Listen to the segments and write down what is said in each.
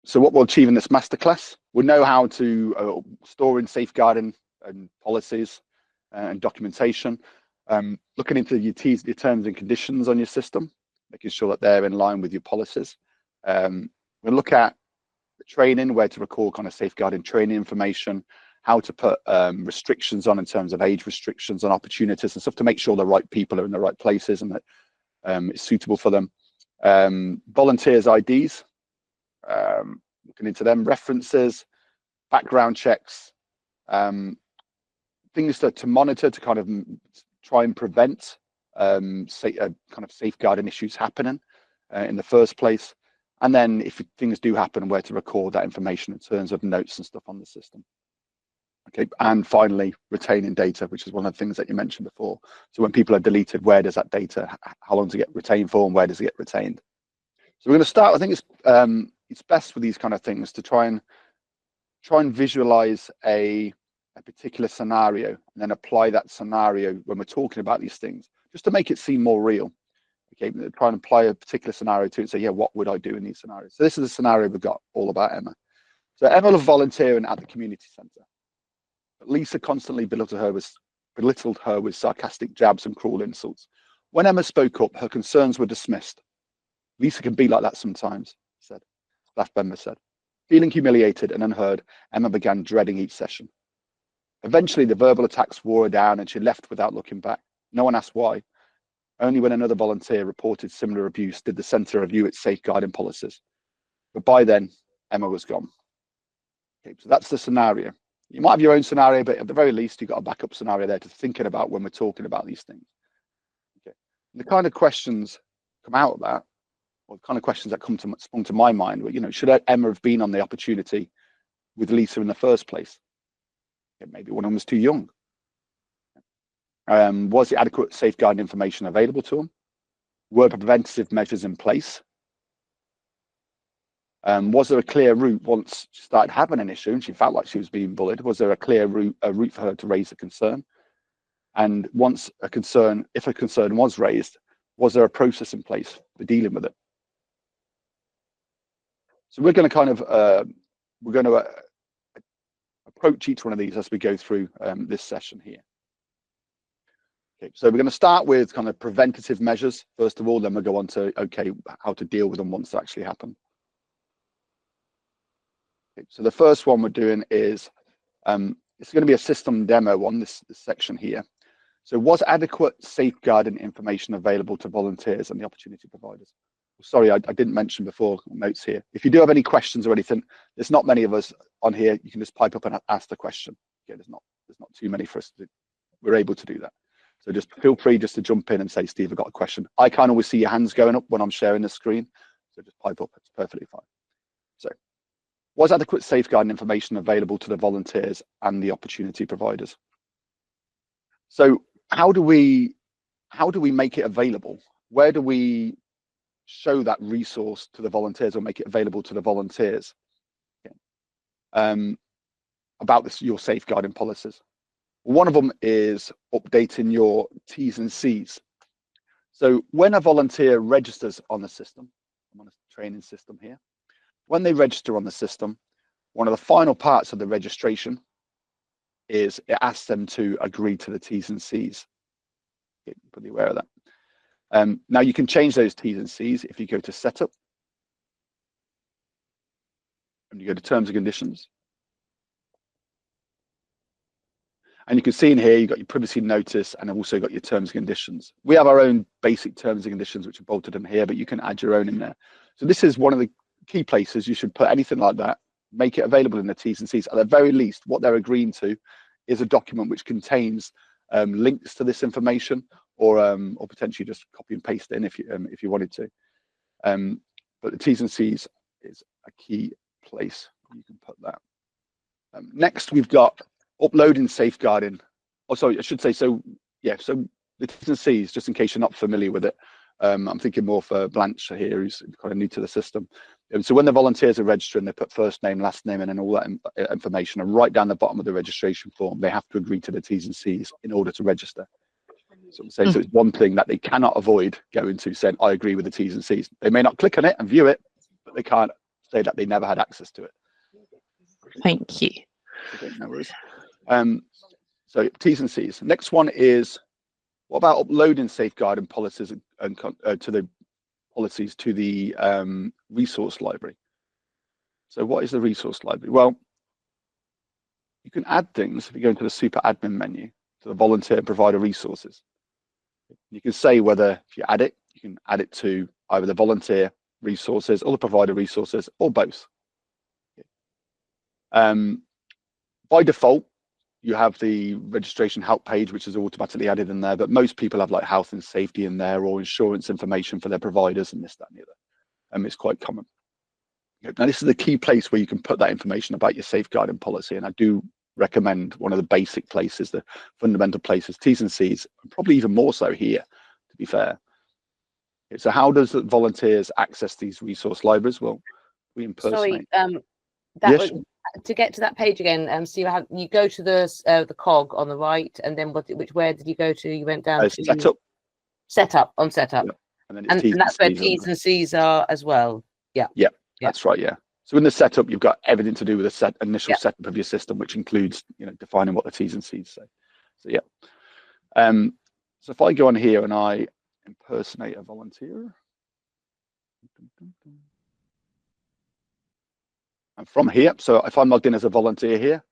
So what we'll achieve in this masterclass, we'll know how to store in safeguarding and policies and documentation, looking into your terms and conditions on your system, making sure that they're in line with your policies. We'll look at the training, where to record kind of safeguarding training information, how to put restrictions on in terms of age restrictions and opportunities and stuff to make sure the right people are in the right places and that it's suitable for them. Volunteers' IDs, looking into them, references, background checks, things to monitor to kind of try and prevent kind of safeguarding issues happening in the first place. And then if things do happen, where to record that information in terms of notes and stuff on the system. Okay, and finally, retaining data, which is one of the things that you mentioned before. So when people are deleted, where does that data, how long does it get retained for, and where does it get retained? So we're going to start. I think it's best with these kind of things to try and visualize a particular scenario and then apply that scenario when we're talking about these things, just to make it seem more real. Okay, try and apply a particular scenario to it and say, yeah, what would I do in these scenarios? So this is a scenario we've got all about Emma. So Emma was volunteering at the community centre. Lisa constantly belittled her with sarcastic jabs and cruel insults. When Emma spoke up, her concerns were dismissed. Lisa can be like that sometimes, staff member said. Feeling humiliated and unheard, Emma began dreading each session. Eventually, the verbal attacks wore her down and she left without looking back. No one asked why. Only when another volunteer reported similar abuse did the centre review its safeguarding policies. But by then, Emma was gone. Okay, so that's the scenario. You might have your own scenario, but at the very least, you've got a backup scenario there to thinking about when we're talking about these things. Okay. And the kind of questions come out of that, or the kind of questions that sprung to my mind were, should Emma have been on the opportunity with Lisa in the first place? Yeah, maybe one of them was too young. Was the adequate safeguarding information available to them? Were preventative measures in place? Was there a clear route once she started having an issue and she felt like she was being bullied? Was there a clear route for her to raise a concern? And once if a concern was raised, was there a process in place for dealing with it? So we're going to approach each one of these as we go through this session here. Okay, so we're going to start with kind of preventative measures first of all, then we'll go on to how to deal with them once they actually happen. Okay, so the first one we're doing is it's going to be a system demo on this section here. So was adequate safeguarding information available to volunteers and the opportunity providers? Sorry, I didn't mention before, notes here. If you do have any questions or anything, there's not many of us on here. You can just pipe up and ask the question. Okay, there's not too many for us to do. We're able to do that. So just feel free just to jump in and say, Steve, I've got a question. I can't always see your hands going up when I'm sharing the screen. So just pipe up, it's perfectly fine. So was adequate safeguarding information available to the volunteers and the opportunity providers? So how do we make it available? Where do we show that resource to the volunteers or make it available to the volunteers? Okay. About your safeguarding policies. One of them is updating your T's and C's. So when a volunteer registers on the system, I'm on a training system here, when they register on the system, one of the final parts of the registration is it asks them to agree to the T's and C's. Okay, pretty aware of that. Now you can change those T's and C's if you go to Setup and you go to Terms and Conditions. And you can see in here, you've got your privacy notice and also got your terms and conditions. We have our own basic terms and conditions, which are bolted in here, but you can add your own in there. So this is one of the key places you should put anything like that, make it available in the T's and C's. At the very least, what they're agreeing to is a document which contains links to this information, or potentially just copy and paste it in if you wanted to. But the T's and C's is a key place you can put that. Next, we've got uploading safeguarding. Oh, sorry, I should say, so the T's and C's, just in case you're not familiar with it, I'm thinking more for Blanche here, who's kind of new to the system. So when the volunteers are registering, they put first name, last name, and then all that information. And right down the bottom of the registration form, they have to agree to the T's and C's in order to register. So I'm saying, so it's one thing that they cannot avoid going to saying, I agree with the T's and C's. They may not click on it and view it, but they can't say that they never had access to it. Thank you. Okay, no worries. So T's and C's. Next one is, what about uploading safeguarding policies and to the policies to the resource library? So what is the resource library? Well, you can add things if you go into the super admin menu to the volunteer and provider resources. You can say whether, if you add it, you can add it to either the volunteer resources or the provider resources or both. By default, you have the registration help page, which is automatically added in there, but most people have like health and safety in there or insurance information for their providers and this, that, and the other. It's quite common. Now, this is the key place where you can put that information about your safeguarding policy. And I do recommend one of the basic places, the fundamental places, T's and C's, and probably even more so here, to be fair. Okay, so how does the volunteers access these resource libraries? Well, we impersonate. Sorry, to get to that page again, so you go to the cog on the right, and then where did you go to? You went down to setup. Setup. Yeah. And that's where T's and C's are as well. Yeah. That's right. Yeah. So in the setup, you've got everything to do with the initial setup of your system, which includes, defining what the T's and C's say. So yeah. So if I go on here and I impersonate a volunteer, and from here, so if I'm logged in as a volunteer here,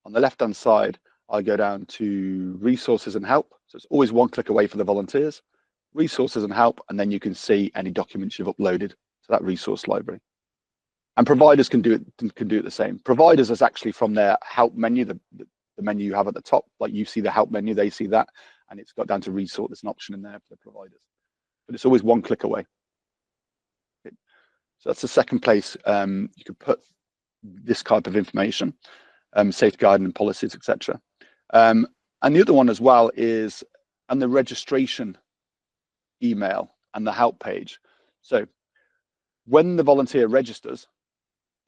on the left-hand side, I go down to resources and help. So it's always one click away for the volunteers, resources and help, and then you can see any documents you've uploaded to that resource library. And providers can do it the same. Providers is actually from their help menu, the menu you have at the top, like you see the help menu, they see that, and it's got down to resource. There's an option in there for the providers, but it's always one click away. Okay. So that's the second place you could put this type of information, safeguarding policies, etc. And the other one as well is and the registration email and the help page. So when the volunteer registers,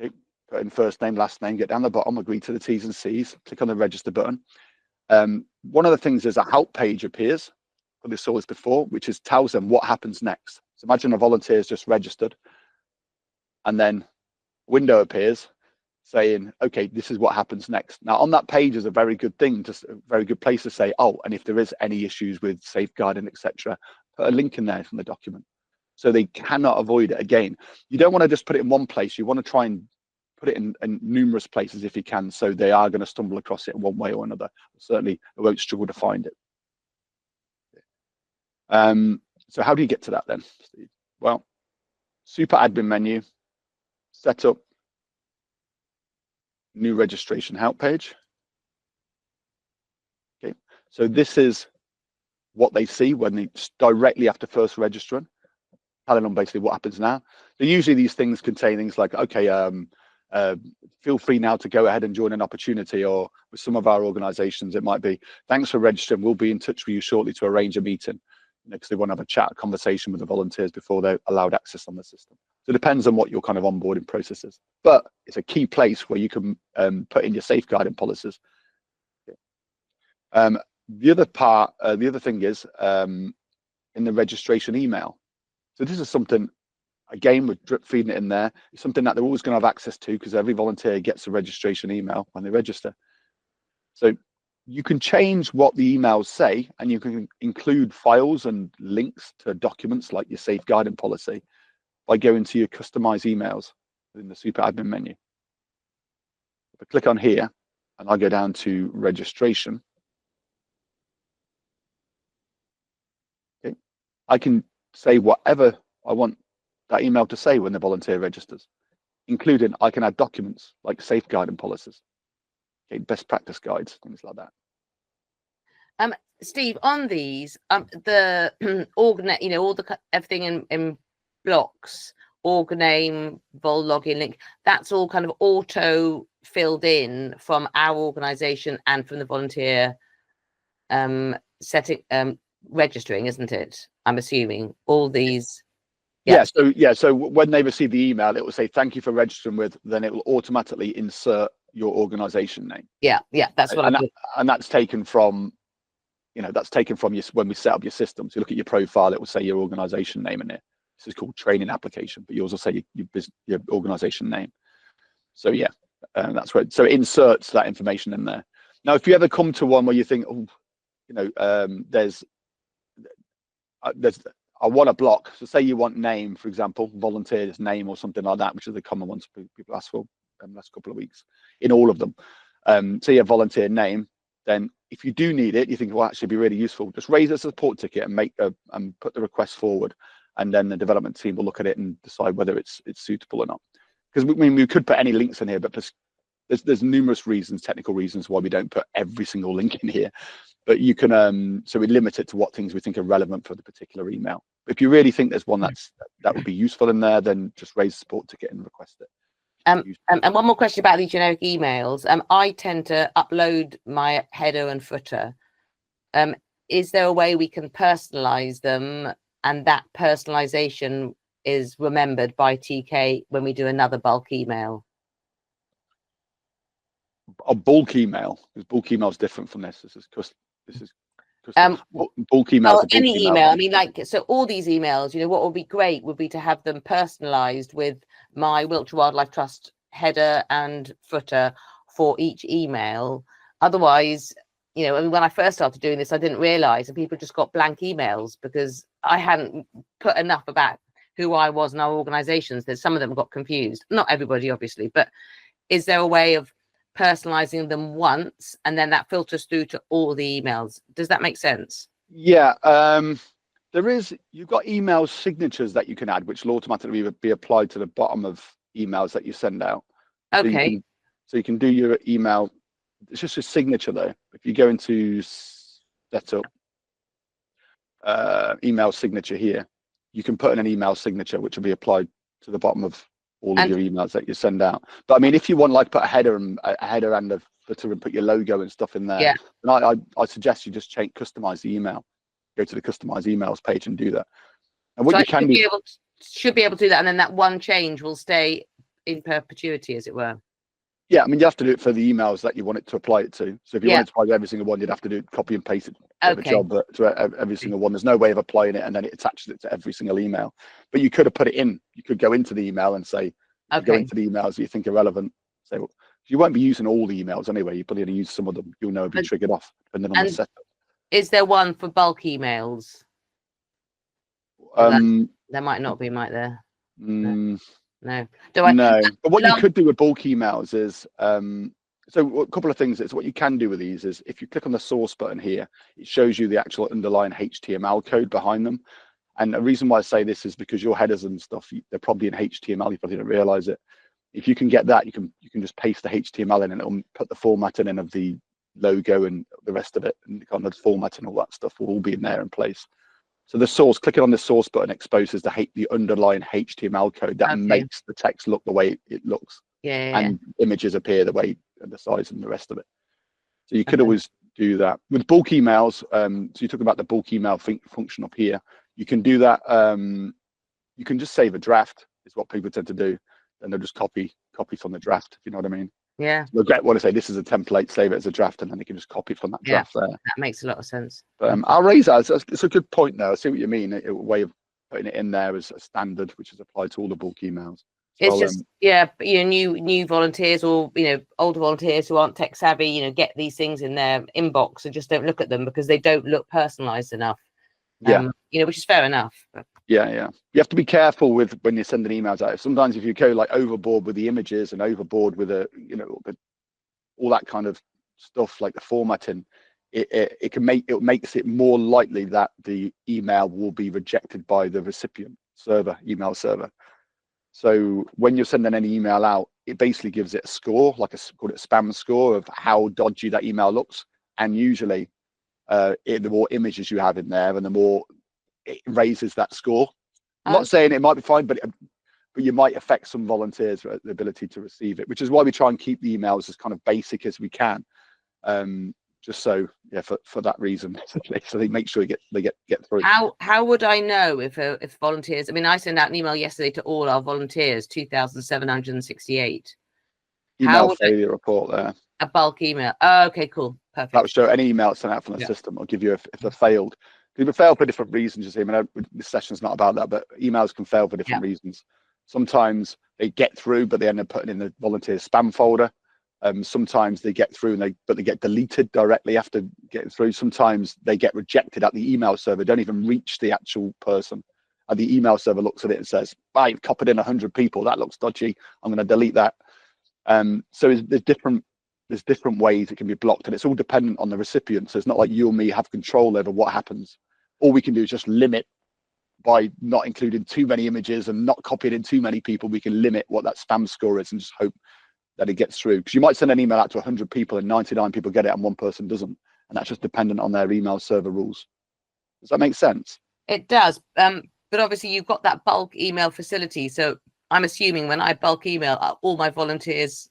okay, put in first name, last name, get down the bottom, agree to the T's and C's, click on the register button. One of the things is a help page appears, what we saw this before, which tells them what happens next. So imagine a volunteer is just registered, and then a window appears saying, okay, this is what happens next. Now on that page is a very good thing, just a very good place to say, oh, and if there is any issues with safeguarding, etc., put a link in there from the document. So they cannot avoid it. Again, you don't want to just put it in one place. You want to try and put it in numerous places if you can, so they are going to stumble across it in one way or another. Certainly, they won't struggle to find it. So how do you get to that then, Steve? Well, super admin menu, setup, new registration help page. Okay, so this is what they see when they directly after first registering, telling them basically what happens now. So usually these things contain things like, okay, feel free now to go ahead and join an opportunity, or with some of our organizations, it might be, thanks for registering, we'll be in touch with you shortly to arrange a meeting, because they want to have a chat, a conversation with the volunteers before they're allowed access on the system. So it depends on what your kind of onboarding process is, but it's a key place where you can put in your safeguarding policies. The other part, the other thing is in the registration email. So this is something, again, we're drip feeding it in there. It's something that they're always going to have access to, because every volunteer gets a registration email when they register. So you can change what the emails say, and you can include files and links to documents like your safeguarding policy by going to your customize emails in the super admin menu. If I click on here and I go down to registration, okay, I can say whatever I want that email to say when the volunteer registers, including I can add documents like safeguarding policies, okay, best practice guides, things like that. Steve, on these, the all the everything in blocks, org name, vol login link, that's all kind of auto filled in from our organization and from the volunteer registering, isn't it? I'm assuming all these. So when they receive the email, it will say thank you for registering with, then it will automatically insert your organization name. That's what and that's taken from, that's taken from you when we set up your system. So you look at your profile, it will say your organization name in it. this is called training application, but you also say your organization name. So yeah, that's where, so it inserts that information in there. Now, if you ever come to one where you think, oh, you know, I want a block. So say you want name, for example, volunteer's name or something like that, which is the common ones people ask for the last couple of weeks in all of them. So yeah, volunteer name. Then if you do need it, you think, well, actually it'd be really useful, just raise a support ticket and and put the request forward. And then the development team will look at it and decide whether it's suitable or not. Because we could put any links in here, but there's numerous reasons, technical reasons why we don't put every single link in here. But you can, so we limit it to what things we think are relevant for the particular email. If you really think there's one that would be useful in there, then just raise a support ticket and request it. And one more question about these generic emails. I tend to upload my header and footer. Is there a way we can personalize them, and that personalization is remembered by TK when we do another bulk email? A bulk email, because bulk email is different from this. This is bulk email. Well, any email. I mean, like, so all these emails, you know, what would be great would be to have them personalized with my Wiltshire Wildlife Trust header and footer for each email. Otherwise, you know, I mean, when I first started doing this, I didn't realize, and people just got blank emails because I hadn't put enough about who I was and our organizations that some of them got confused. Not everybody, obviously, but is there a way of personalizing them once and then that filters through to all the emails? Does that make sense? Yeah, there is. You've got email signatures that you can add, which will automatically be applied to the bottom of emails that you send out. Okay. So you can do your email. It's just a signature though. If you go into setup, email signature here, you can put in an email signature which will be applied to the bottom of all of your emails that you send out. But I mean, if you want, like, put a header and a footer and put your logo and stuff in there, yeah, then I suggest you just customize the email. Go to the customize emails page and do that. And what so you can do, should be able to do that, and then that one change will stay in perpetuity, as it were. yeah, I mean, you have to do it for the emails that you want it to apply it to. So if you want it to apply to every single one, you'd have to do copy and paste it. Okay. Job to every single one. There's no way of applying it and then it attaches it to every single email. But you could have put it in. You could go into the email and say, go into the emails that you think are relevant. Say, well, you won't be using all the emails anyway. You're probably going to use some of them. You'll know it'll be triggered off depending on the setup. Is there one for bulk emails? There might not be, might there? No. No. But what you could do with bulk emails is, so a couple of things is what you can do with these is if you click on the source button here, it shows you the actual underlying HTML code behind them. And the reason why I say this is because your headers and stuff, they're probably in HTML. You probably don't realize it. If you can get that, you can just paste the HTML in and it'll put the formatting in of the logo and the rest of it, and kind of the formatting and all that stuff will all be in there in place. So the source, clicking on the source button exposes the underlying HTML code that makes the text look the way it looks. And images appear the way and the size and the rest of it. So you could always do that. With bulk emails, so you talk about the bulk email function up here. You can do that. You can just save a draft, is what people tend to do. And they'll just copy from the draft, if you know what I mean. Yeah. They'll get what I say, this is a template, save it as a draft, and then they can just copy from that draft there. That makes a lot of sense. But I'll raise that. It's a good point there. I see what you mean. A way of putting it in there as a standard, which is applied to all the bulk emails. So it's just, new volunteers or, older volunteers who aren't tech savvy, get these things in their inbox and just don't look at them because they don't look personalized enough. Which is fair enough. But... Yeah. You have to be careful with when you're sending emails out. Sometimes if you go like overboard with the images and overboard with all that kind of stuff, like the formatting, it makes it more likely that the email will be rejected by the recipient email server. So when you're sending any email out, it basically gives it a score, called it a spam score of how dodgy that email looks. And usually the more images you have in there and the more it raises that score. I'm not saying it might be fine, but you might affect some volunteers' the ability to receive it, which is why we try and keep the emails as kind of basic as we can. Just so, for that reason, so they make sure they get through. How would I know if volunteers? I mean, I sent out an email yesterday to all our volunteers, 2,768. Email failure report there. A bulk email. Oh, okay, cool, perfect. That would show any email sent out from the system. I'll give you if they failed. People fail for different reasons. You see, I mean, this session's not about that, but emails can fail for different reasons. Sometimes they get through, but they end up putting in the volunteer spam folder. Sometimes they get through, but they get deleted directly after getting through. Sometimes they get rejected at the email server, don't even reach the actual person. And the email server looks at it and says, I've copied in 100 people. That looks dodgy. I'm going to delete that. So there's different ways it can be blocked, and it's all dependent on the recipient. So it's not like you or me have control over what happens. All we can do is just limit by not including too many images and not copying in too many people. We can limit what that spam score is and just hope that it gets through. Because you might send an email out to 100 people and 99 people get it and one person doesn't. And that's just dependent on their email server rules. Does that make sense? It does. But obviously you've got that bulk email facility. So I'm assuming when I bulk email all my volunteers,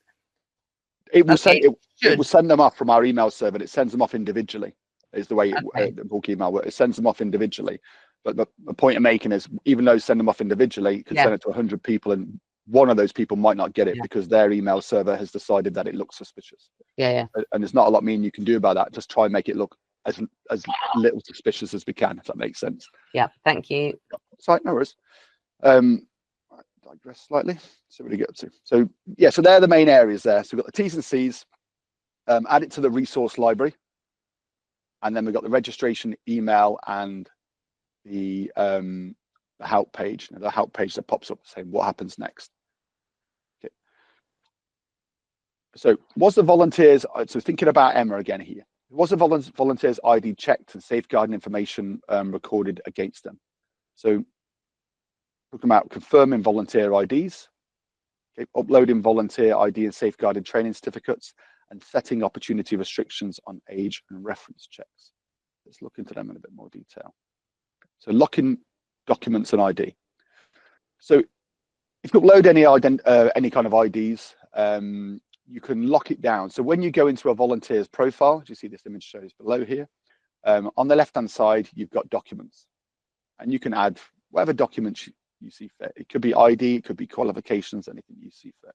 it will send them off from our email server. It sends them off individually. Is the way the bulk email works. It sends them off individually. But the point I'm making is, even though send them off individually, you can send it to 100 people, and one of those people might not get it because their email server has decided that it looks suspicious. And there's not a lot me and you can do about that. Just try and make it look as little suspicious as we can, if that makes sense. Yeah, thank you. Sorry, no worries. I digress slightly. So what do we get up to? So yeah, so they're the main areas there. So we've got the T's and C's, add it to the resource library. And then we've got the registration email and the help page. The help page that pops up saying what happens next. Okay. So was the volunteers, so thinking about Emma again here, was the volunteers ID checked and safeguarding information recorded against them? So talking about confirming volunteer IDs, okay, uploading volunteer ID and safeguarding training certificates, and setting opportunity restrictions on age and reference checks. Let's look into them in a bit more detail. So locking documents and ID. So if you upload any kind of IDs, you can lock it down. So when you go into a volunteer's profile, as you see this image shows below here, on the left-hand side, you've got documents. And you can add whatever documents you see fit. It could be ID, it could be qualifications, anything you see fit.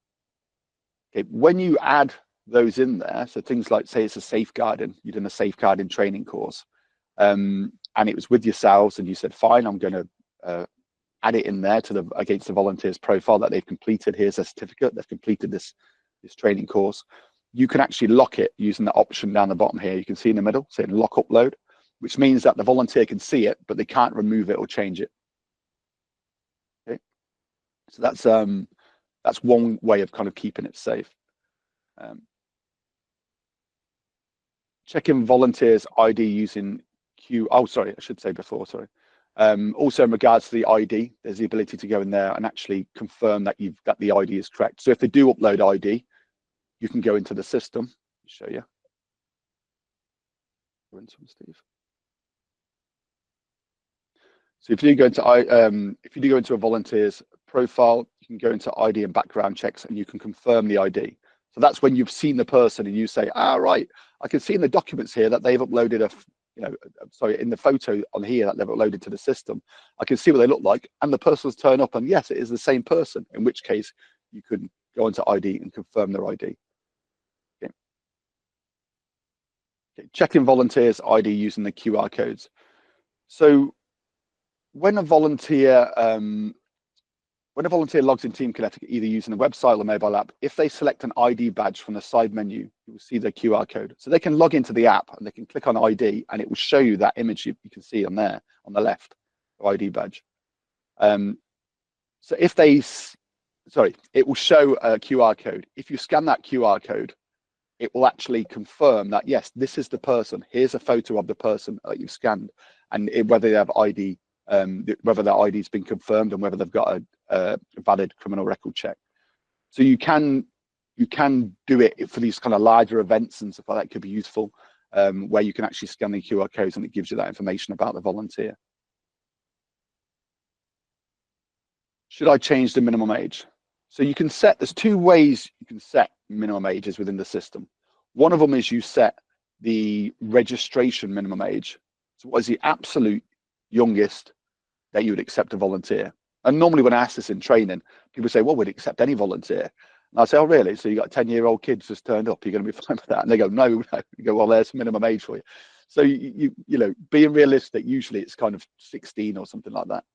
Okay, when you add those in there, so things like, say it's a safeguarding, you're doing a safeguarding training course, and it was with yourselves, and you said, fine, I'm going to add it in there to against the volunteer's profile that they've completed. Here's a certificate, they've completed this training course. You can actually lock it using the option down the bottom here. You can see in the middle saying lock upload, which means that the volunteer can see it, but they can't remove it or change it. Okay, so that's one way of kind of keeping it safe. Checking volunteers ID using also in regards to the ID, there's the ability to go in there and actually confirm that the ID is correct. So if they do upload ID, you can go into the system. I'll show you. Go into them, Steve. So if you go into a volunteer's profile, you can go into ID and background checks, and you can confirm the ID. So that's when you've seen the person and you say, right, I can see in the documents here that they've uploaded in the photo on here that they've uploaded to the system. I can see what they look like, and the person's turned up, and yes, it is the same person, in which case you could go into ID and confirm their ID. Okay. Okay. Checking volunteers' ID using the QR codes. So when a volunteer logs in TeamKinetic, either using the website or the mobile app, if they select an ID badge from the side menu, you will see the QR code. So they can log into the app and they can click on ID, and it will show you that image you can see on there on the left, the ID badge. So it will show a QR code. If you scan that QR code, it will actually confirm that, yes, this is the person. Here's a photo of the person that you've scanned, and whether they have ID, whether their ID has been confirmed, and whether they've got a valid criminal record check. So you can do it for these kind of larger events and stuff like that. It could be useful, where you can actually scan the QR codes and it gives you that information about the volunteer. Should I change the minimum age? So you can there's two ways you can set minimum ages within the system. One of them is you set the registration minimum age. So what is the absolute youngest that you would accept a volunteer? And normally when I ask this in training, people say, well, we'd accept any volunteer. And I say, oh, really? So you got a 10-year-old kid just turned up, you're going to be fine with that? And they go, no. You go, well, there's minimum age for you. So you know, being realistic, usually it's kind of 16 or something like that.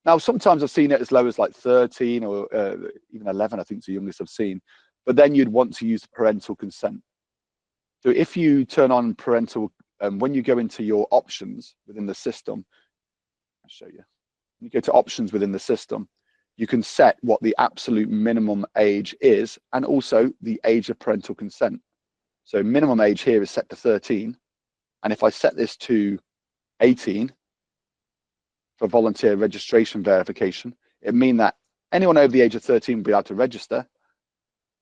Now, sometimes I've seen it as low as like 13 or even 11, I think is the youngest I've seen. But then you'd want to use parental consent. So if you turn on parental, when you go into your options within the system, I'll show you. When you go to options within the system, you can set what the absolute minimum age is and also the age of parental consent. So minimum age here is set to 13. And if I set this to 18 for volunteer registration verification, it means that anyone over the age of 13 will be able to register.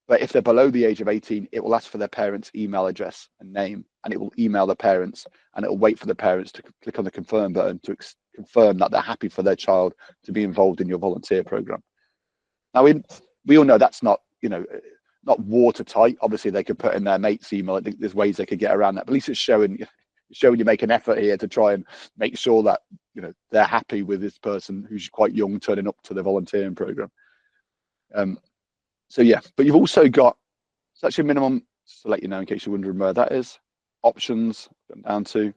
But if they're below the age of 18, it will ask for their parents' email address and name, and it will email the parents, and it will wait for the parents to click on the confirm button to confirm that they're happy for their child to be involved in your volunteer program. Now, we all know that's not, you know, not watertight. Obviously, they could put in their mate's email. I think there's ways they could get around that. But at least it's showing you make an effort here to try and make sure that, you know, they're happy with this person who's quite young turning up to the volunteering program. So yeah, but you've also got, it's actually minimum, just to let you know in case you're wondering where that is, options, down to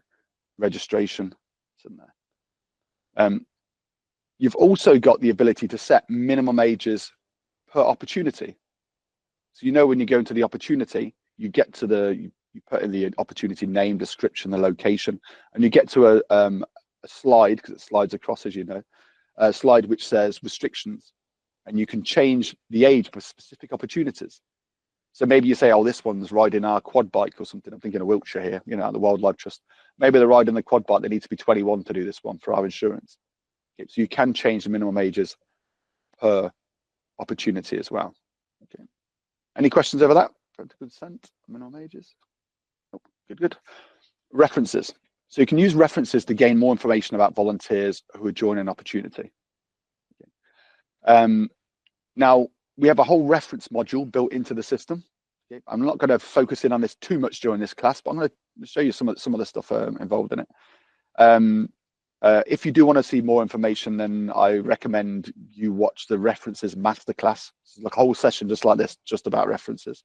registration, it's in there. You've also got the ability to set minimum ages per opportunity. So, you know, when you go into the opportunity, you get to you put in the opportunity name, description, the location, and you get to a slide, because it slides across, as you know, a slide which says restrictions, and you can change the age for specific opportunities. So maybe you say, oh, this one's riding our quad bike or something. I'm thinking of Wiltshire here, you know, at the Wildlife Trust. Maybe they're riding the quad bike. They need to be 21 to do this one for our insurance. Okay, so you can change the minimum ages per opportunity as well. Okay. Any questions over that? Consent, minimum ages? Oh, good. References. So you can use references to gain more information about volunteers who are joining an opportunity. Okay. Now, we have a whole reference module built into the system. Okay. I'm not going to focus in on this too much during this class, but I'm going to show you some of the stuff involved in it. If you do want to see more information, then I recommend you watch the references masterclass. It's like a whole session just like this, just about references.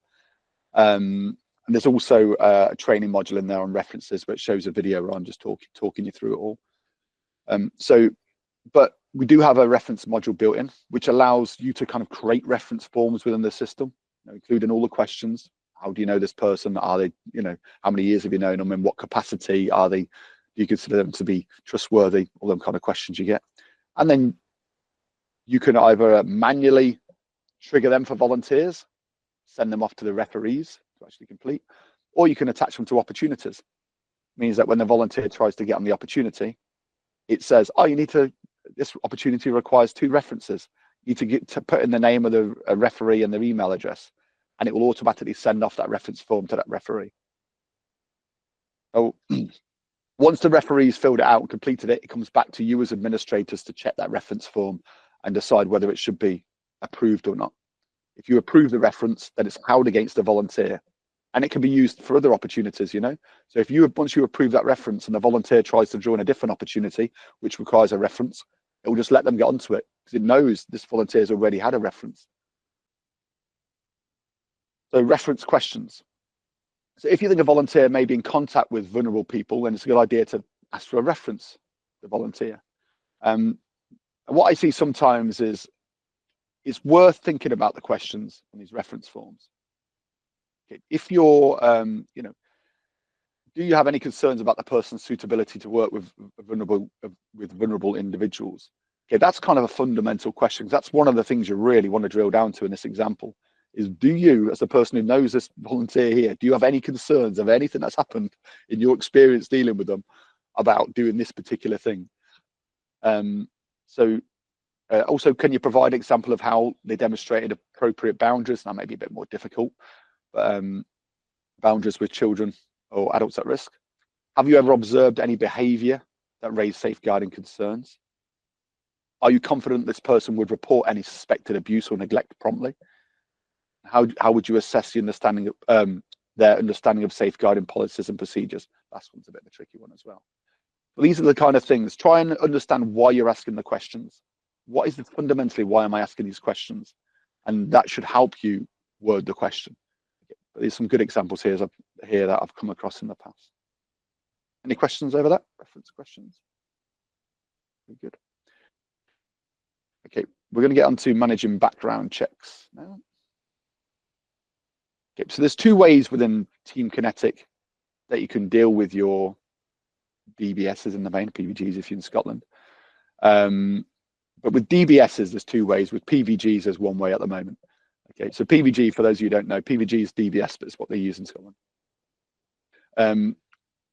And there's also a training module in there on references, which shows a video where I'm just talking you through it all. But we do have a reference module built in, which allows you to kind of create reference forms within the system, you know, including all the questions. How do you know this person? Are they, you know, how many years have you known them? In what capacity are they? Do you consider them to be trustworthy? All them kind of questions you get. And then you can either manually trigger them for volunteers, send them off to the referees to actually complete, or you can attach them to opportunities. It means that when the volunteer tries to get on the opportunity, it says, oh, this opportunity requires 2 references. You need to get to put in the name of the referee and their email address, and it will automatically send off that reference form to that referee. Oh, once the referee's filled it out and completed it, it comes back to you as administrators to check that reference form and decide whether it should be approved or not. If you approve the reference, then it's held against the volunteer, and it can be used for other opportunities, you know. So if once you approve that reference and the volunteer tries to join a different opportunity, which requires a reference, it will just let them get onto it because it knows this volunteer has already had a reference. So reference questions. So if you think a volunteer may be in contact with vulnerable people, then it's a good idea to ask for a reference, the volunteer. And what I see sometimes is it's worth thinking about the questions on these reference forms. Okay. If you're, you know, do you have any concerns about the person's suitability to work with vulnerable individuals? Okay, that's kind of a fundamental question. That's one of the things you really want to drill down to in this example. Is do you, as a person who knows this volunteer here, do you have any concerns of anything that's happened in your experience dealing with them about doing this particular thing? Also, can you provide an example of how they demonstrated appropriate boundaries? That may be a bit more difficult, but boundaries with children or adults at risk. Have you ever observed any behaviour that raised safeguarding concerns? Are you confident this person would report any suspected abuse or neglect promptly? How would you assess the understanding of their understanding of safeguarding policies and procedures? That one's a bit of a tricky one as well. But these are the kind of things. Try and understand why you're asking the questions. What is fundamentally, why am I asking these questions? And that should help you word the question. But there's some good examples here that I've come across in the past. Any questions over that? Reference questions? Very good. Okay, we're going to get on to managing background checks now. Okay, so there's two ways within TeamKinetic that you can deal with your DBSs in the main, PVGs if you're in Scotland. But with DBSs, there's two ways. With PVGs, there's one way at the moment. Okay, so PVG, for those of you who don't know, PVG is DBS, but it's what they use in Scotland.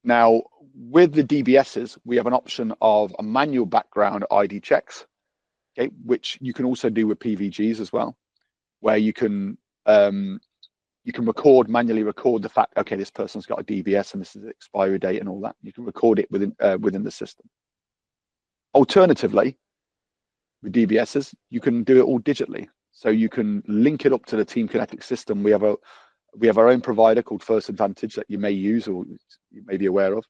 Now, with the DBSs, we have an option of a manual background ID checks, okay, which you can also do with PVGs as well, where you can manually record the fact, okay, this person's got a DBS and this is the expiry date and all that. You can record it within the system. Alternatively, with DBSs, you can do it all digitally. So you can link it up to the TeamKinetic system. We have our own provider called First Advantage that you may use or you may be aware of,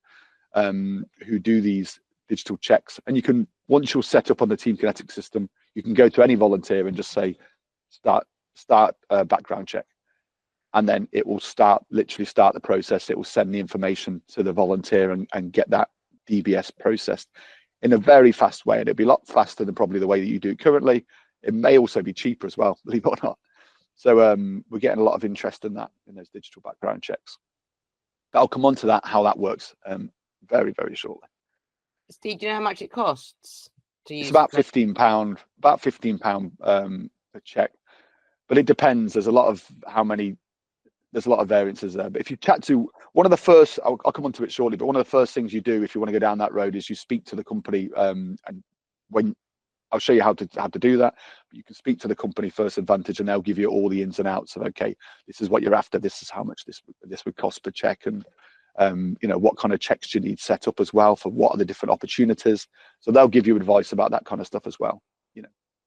who do these digital checks. And you can, once you're set up on the TeamKinetic system, you can go to any volunteer and just say, start a background check. And then it will literally start the process. It will send the information to the volunteer and get that DBS processed in a very fast way. And it'll be a lot faster than probably the way that you do it currently. It may also be cheaper as well, believe it or not. So we're getting a lot of interest in that, in those digital background checks. But I'll come on to that, how that works very, very shortly. Steve, do you know how much it costs to use? It's about £15, per check. But it depends. There's a lot of variances there. But if you chat to one of the first, I'll come on to it shortly, but one of the first things you do if you want to go down that road is you speak to the company. And when I'll show you how to do that, but you can speak to the company First Advantage and they'll give you all the ins and outs of, okay, this is what you're after. This is how much this would cost per check. And, what kind of checks do you need set up as well for what are the different opportunities. So they'll give you advice about that kind of stuff as well.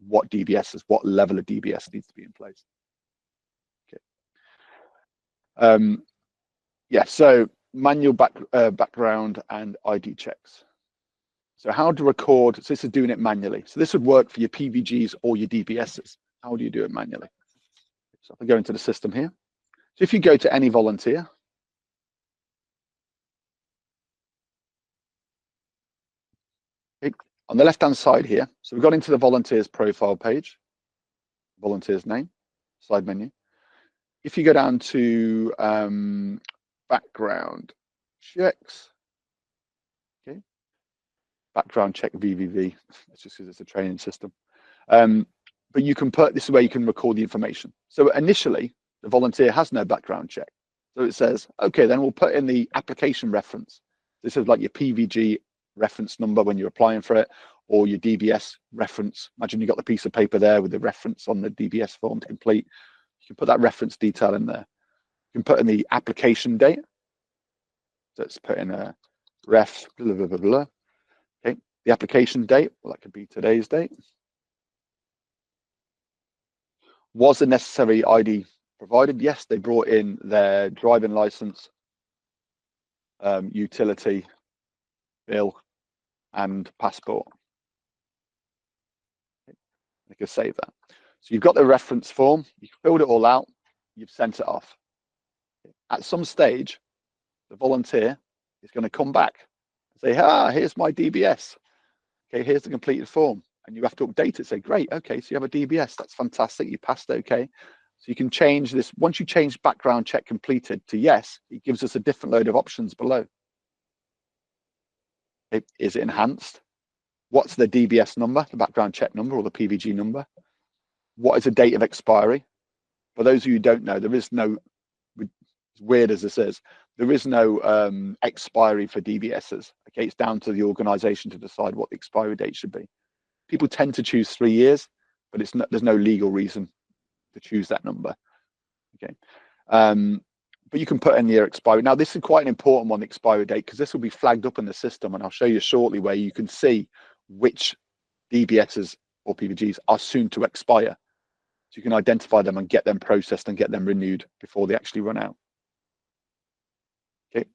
What DBSs, what level of DBS needs to be in place. Okay. So manual background and ID checks. So how to record, so this is doing it manually. So this would work for your PVGs or your DBSs. How do you do it manually? So if I go into the system here. So if you go to any volunteer, okay, on the left-hand side here, so we've got into the volunteer's profile page, volunteer's name, side menu. If you go down to background checks, okay, background check VVV, it's just because it's a training system. But you can this is where you can record the information. So initially, the volunteer has no background check. So it says, okay, then we'll put in the application reference. This is like your PVG reference number when you're applying for it, or your DBS reference. Imagine you got the piece of paper there with the reference on the DBS form to complete. You can put that reference detail in there. You can put in the application date. So let's put in a ref, blah, blah, blah, blah. Okay, the application date, well, that could be today's date. Was the necessary ID provided? Yes, they brought in their driving license, utility bill, and passport. Okay. You can save that. So you've got the reference form, you filled it all out, you've sent it off. At some stage, the volunteer is going to come back and say, here's my DBS. Okay, here's the completed form. And you have to update it, say, great, okay, so you have a DBS, that's fantastic, you passed okay. So you can change this. Once you change background check completed to yes, it gives us a different load of options below. Okay, is it enhanced? What's the DBS number, the background check number, or the PVG number? What is the date of expiry? For those of you who don't know, there is no, as weird as this is, there is no expiry for DBSs. Okay, it's down to the organisation to decide what the expiry date should be. People tend to choose 3 years, but there's no legal reason to choose that number. Okay, but you can put in the expiry. Now, this is quite an important one, the expiry date, because this will be flagged up in the system, and I'll show you shortly where you can see which DBSs or PVGs are soon to expire. So you can identify them and get them processed and get them renewed before they actually run out. Okay,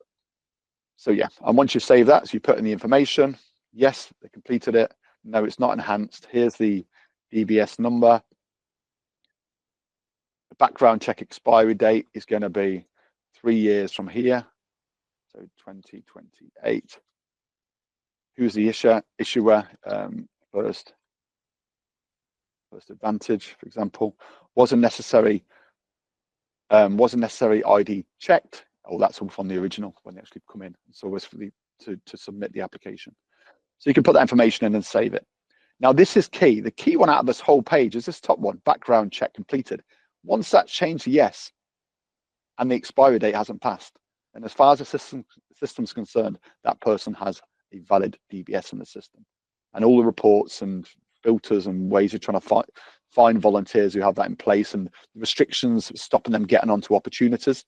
so yeah, and once you save that, so you put in the information, yes, they completed it. No, it's not enhanced. Here's the DBS number. The background check expiry date is going to be 3 years from here. So 2028. Who's the issuer? First Advantage, for example, wasn't necessary ID checked. Oh, that's all from the original when they actually come in. So it's for to submit the application. So you can put that information in and save it. Now this is key. The key one out of this whole page is this top one, background check completed. Once that's changed to yes, and the expiry date hasn't passed, and as far as the system's concerned, that person has a valid DBS in the system. And all the reports and filters and ways of trying to find volunteers who have that in place, and restrictions stopping them getting onto opportunities,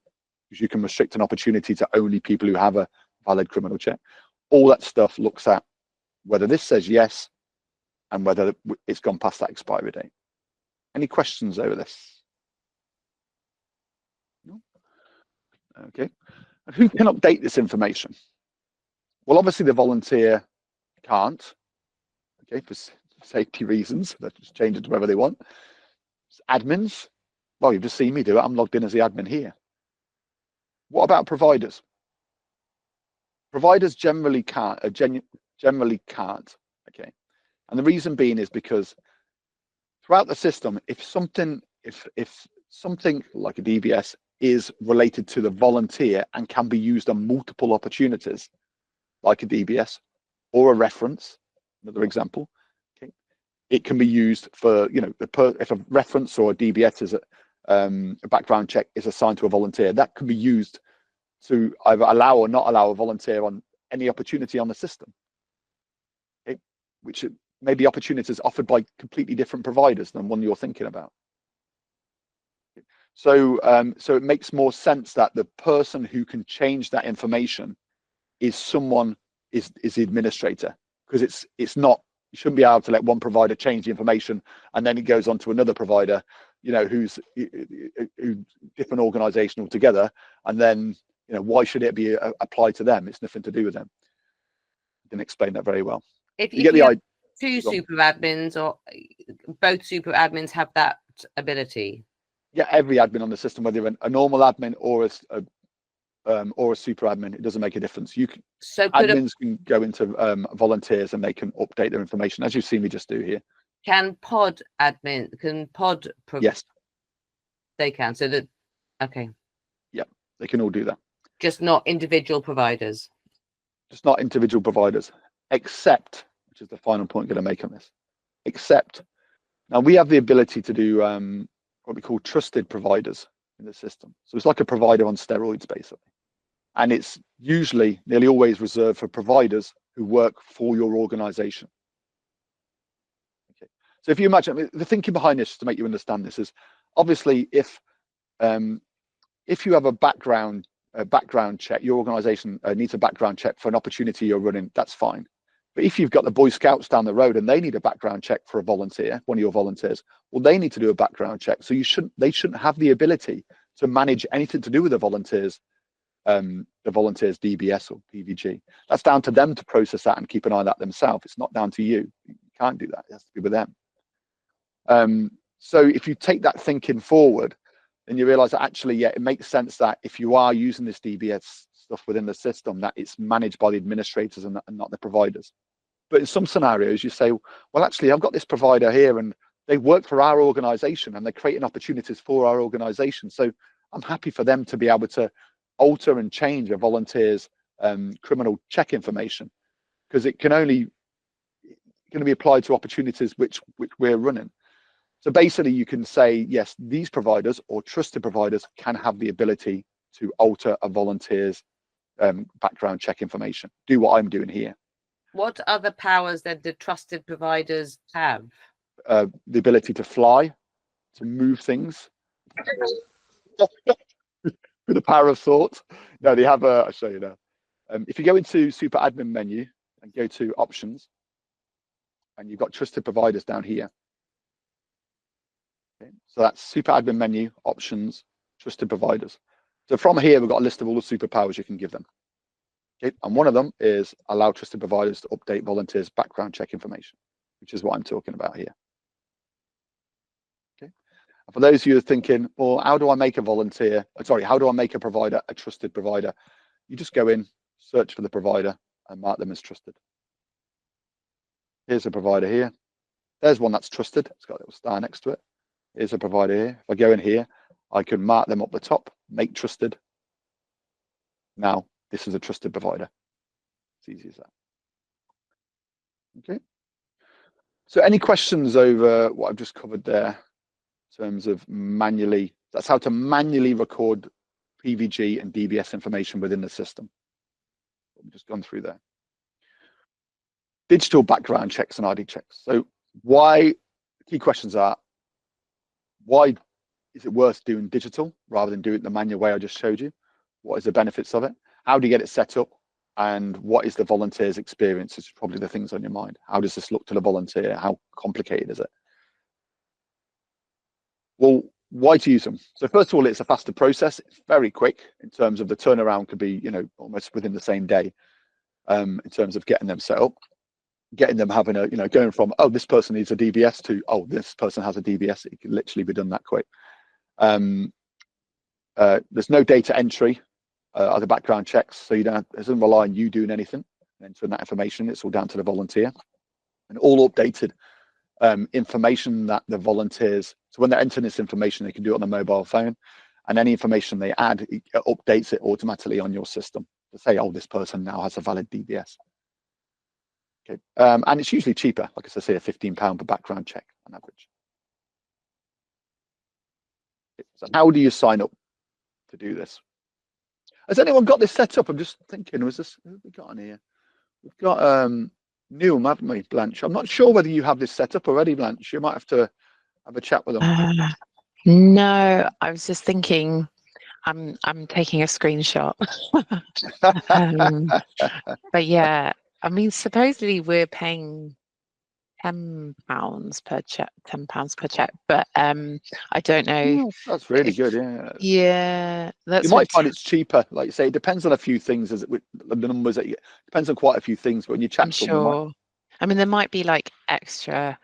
because you can restrict an opportunity to only people who have a valid criminal check. All that stuff looks at whether this says yes and whether it's gone past that expiry date. Any questions over this? No? Okay. And who can update this information? Well, obviously the volunteer can't, okay, for safety reasons. They just change it to wherever they want. Admins, well, you've just seen me do it. I'm logged in as the admin here. What about providers? Providers generally can't, okay. And the reason being is because throughout the system, if something like a DBS is related to the volunteer and can be used on multiple opportunities, like a DBS or a reference, another example, okay, it can be used for, you know, if a reference or a DBS is a background check is assigned to a volunteer, that can be used to either allow or not allow a volunteer on any opportunity on the system, okay, which may be opportunities offered by completely different providers than one you're thinking about. So, so it makes more sense that the person who can change that information is the administrator, because it's not, you shouldn't be able to let one provider change the information and then it goes on to another provider, you know, who's different organization altogether, and then, you know, why should it be applied to them? It's nothing to do with them. Didn't explain that very well. If you get the idea. Two super admins, or both super admins have that ability. Yeah, every admin on the system, whether you're a normal admin or a super admin, it doesn't make a difference. You can, so admins can go into volunteers and they can update their information, as you've seen me just do here. Can pod admin, yes, they can. So that, okay. Yeah, they can all do that. Just not individual providers. Just not individual providers, except, which is the final point I'm going to make on this, except, now we have the ability to do what we call trusted providers in the system. So it's like a provider on steroids, basically. And it's usually, nearly always, reserved for providers who work for your organization. Okay. So if you imagine, the thinking behind this, to make you understand this, is obviously if you have a background check, your organization needs a background check for an opportunity you're running, that's fine. But if you've got the Boy Scouts down the road and they need a background check for a volunteer, one of your volunteers, well, they need to do a background check. So they shouldn't have the ability to manage anything to do with the volunteers DBS or PVG. That's down to them to process that and keep an eye on that themselves. It's not down to you. You can't do that. It has to be with them. So if you take that thinking forward, then you realize that actually, yeah, it makes sense that if you are using this DBS stuff within the system, that it's managed by the administrators and not the providers. But in some scenarios, you say, well, actually, I've got this provider here and they work for our organization and they're creating opportunities for our organization. So I'm happy for them to be able to alter and change a volunteer's criminal check information, because it can only be applied to opportunities which we're running. So basically, you can say, yes, these providers or trusted providers can have the ability to alter a volunteer's background check information. Do what I'm doing here. What other powers that the trusted providers have? The ability to fly, to move things. With the power of thought. No, they have I'll show you now. If you go into super admin menu and go to options, and you've got trusted providers down here. Okay, so that's super admin menu, options, trusted providers. So from here, we've got a list of all the superpowers you can give them. Okay, and one of them is allow trusted providers to update volunteers' background check information, which is what I'm talking about here. Okay, and for those of you who are thinking, well, how do I make a volunteer? Sorry, how do I make a provider a trusted provider? you just go in, search for the provider and mark them as trusted. Here's a provider here. There's one that's trusted. It's got a little star next to it. Here's a provider here. If I go in here, I can mark them up the top, make trusted. Now, this is a trusted provider. It's easy as that. Okay. So any questions over what I've just covered there in terms of manually, that's how to manually record PVG and DBS information within the system. We've just gone through there. Digital background checks and ID checks. So why, key questions are, why is it worth doing digital rather than doing it the manual way I just showed you? What is the benefits of it? How do you get it set up? And what is the volunteer's experience? Is probably the things on your mind. How does this look to the volunteer? How complicated is it? Well, why to use them? So first of all, it's a faster process. It's very quick in terms of the turnaround could be, almost within the same day in terms of getting them set up, getting them having a, going from, oh, this person needs a DBS to, oh, this person has a DBS. It can literally be done that quick. There's no data entry. Other background checks, so it doesn't rely on you doing anything and entering that information. It's all down to the volunteer, and all updated information that the volunteers. So when they're entering this information, they can do it on a mobile phone, and any information they add, it updates it automatically on your system to say, oh, this person now has a valid DBS. Okay, and it's usually cheaper, like I say, £15 per background check on average. Okay, so how do you sign up to do this? Has anyone got this set up? I'm just thinking, who have we got on here? We've got Neil, haven't we, Blanche? I'm not sure whether you have this set up already, Blanche. You might have to have a chat with them. No, I was just thinking, I'm taking a screenshot. But yeah, I mean, supposedly we're paying £10 per check, but I don't know. Oh, that's really good. Yeah. Yeah, that's you might find it's cheaper. Like you say, it depends on a few things. As with the numbers that depends on quite a few things. But when you chat I'm to them, sure. I mean, there might be like extra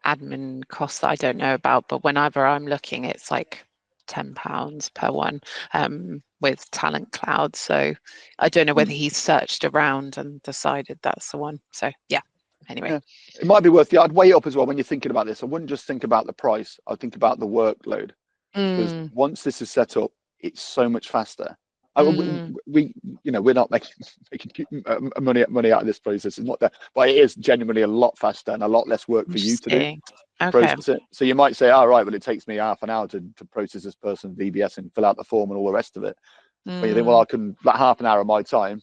admin costs that I don't know about, but whenever I'm looking, it's like £10 per one with Talent Cloud. So I don't know whether he's searched around and decided that's the one. So yeah. Anyway, yeah. It might be worth. I'd weigh up as well when you're thinking about this. I wouldn't just think about the price. I'd think about the workload, because once this is set up, it's so much faster. We're not making money out of this process. It's not that, but it is genuinely a lot faster and a lot less work for you to do. Okay. Process it. So you might say, all right, well, it takes me half an hour to process this person's DBS and fill out the form and all the rest of it. But you think, well, I can, that half an hour of my time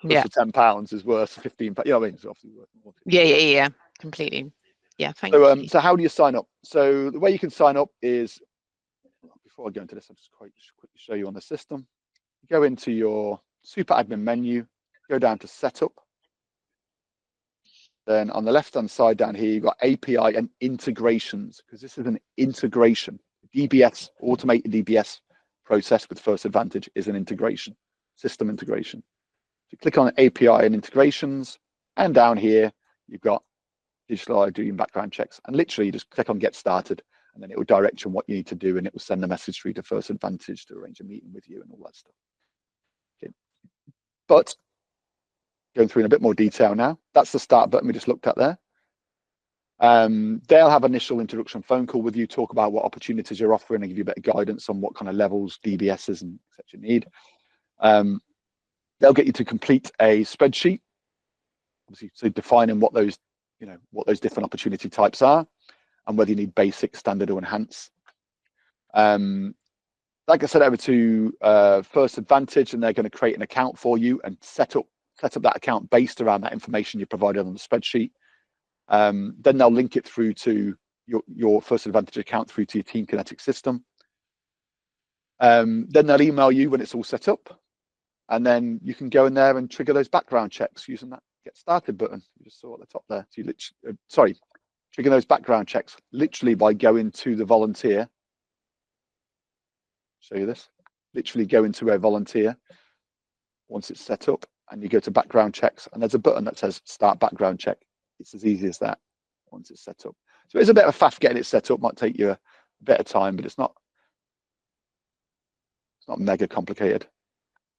plus the £10 is worth £15. You know what I mean? It's obviously worth more. Yeah, completely. Yeah, thank you. So how do you sign up? So the way you can sign up is, before I go into this, I'll just quickly show you on the system. Go into your super admin menu, go down to setup. Then on the left-hand side down here, you've got API and integrations, because this is an integration. DBS, automated DBS process with First Advantage is an integration, system integration. So you click on API and integrations, and down here, you've got digital ID and background checks. And literally, you just click on Get Started, and then it will direct you on what you need to do, and it will send a message through to First Advantage to arrange a meeting with you and all that stuff. Okay. But going through in a bit more detail now, that's the start button we just looked at there. They'll have initial introduction phone call with you, talk about what opportunities you're offering and give you a bit of guidance on what kind of levels, DBSs and etc. you need. They'll get you to complete a spreadsheet, obviously, so defining what those, what those different opportunity types are and whether you need basic, standard or enhanced. Like I said, over to First Advantage, and they're going to create an account for you and set up that account based around that information you provided on the spreadsheet. Then they'll link it through to your First Advantage account through to your TeamKinetic system. Then they'll email you when it's all set up, and then you can go in there and trigger those background checks using that Get Started button you just saw at the top there. So you trigger those background checks literally by going to the volunteer. Show you this. Literally go into a volunteer once it's set up, and you go to background checks, and there's a button that says Start Background Check. It's as easy as that once it's set up. So it's a bit of a faff getting it set up. Might take you a bit of time, but it's not mega complicated.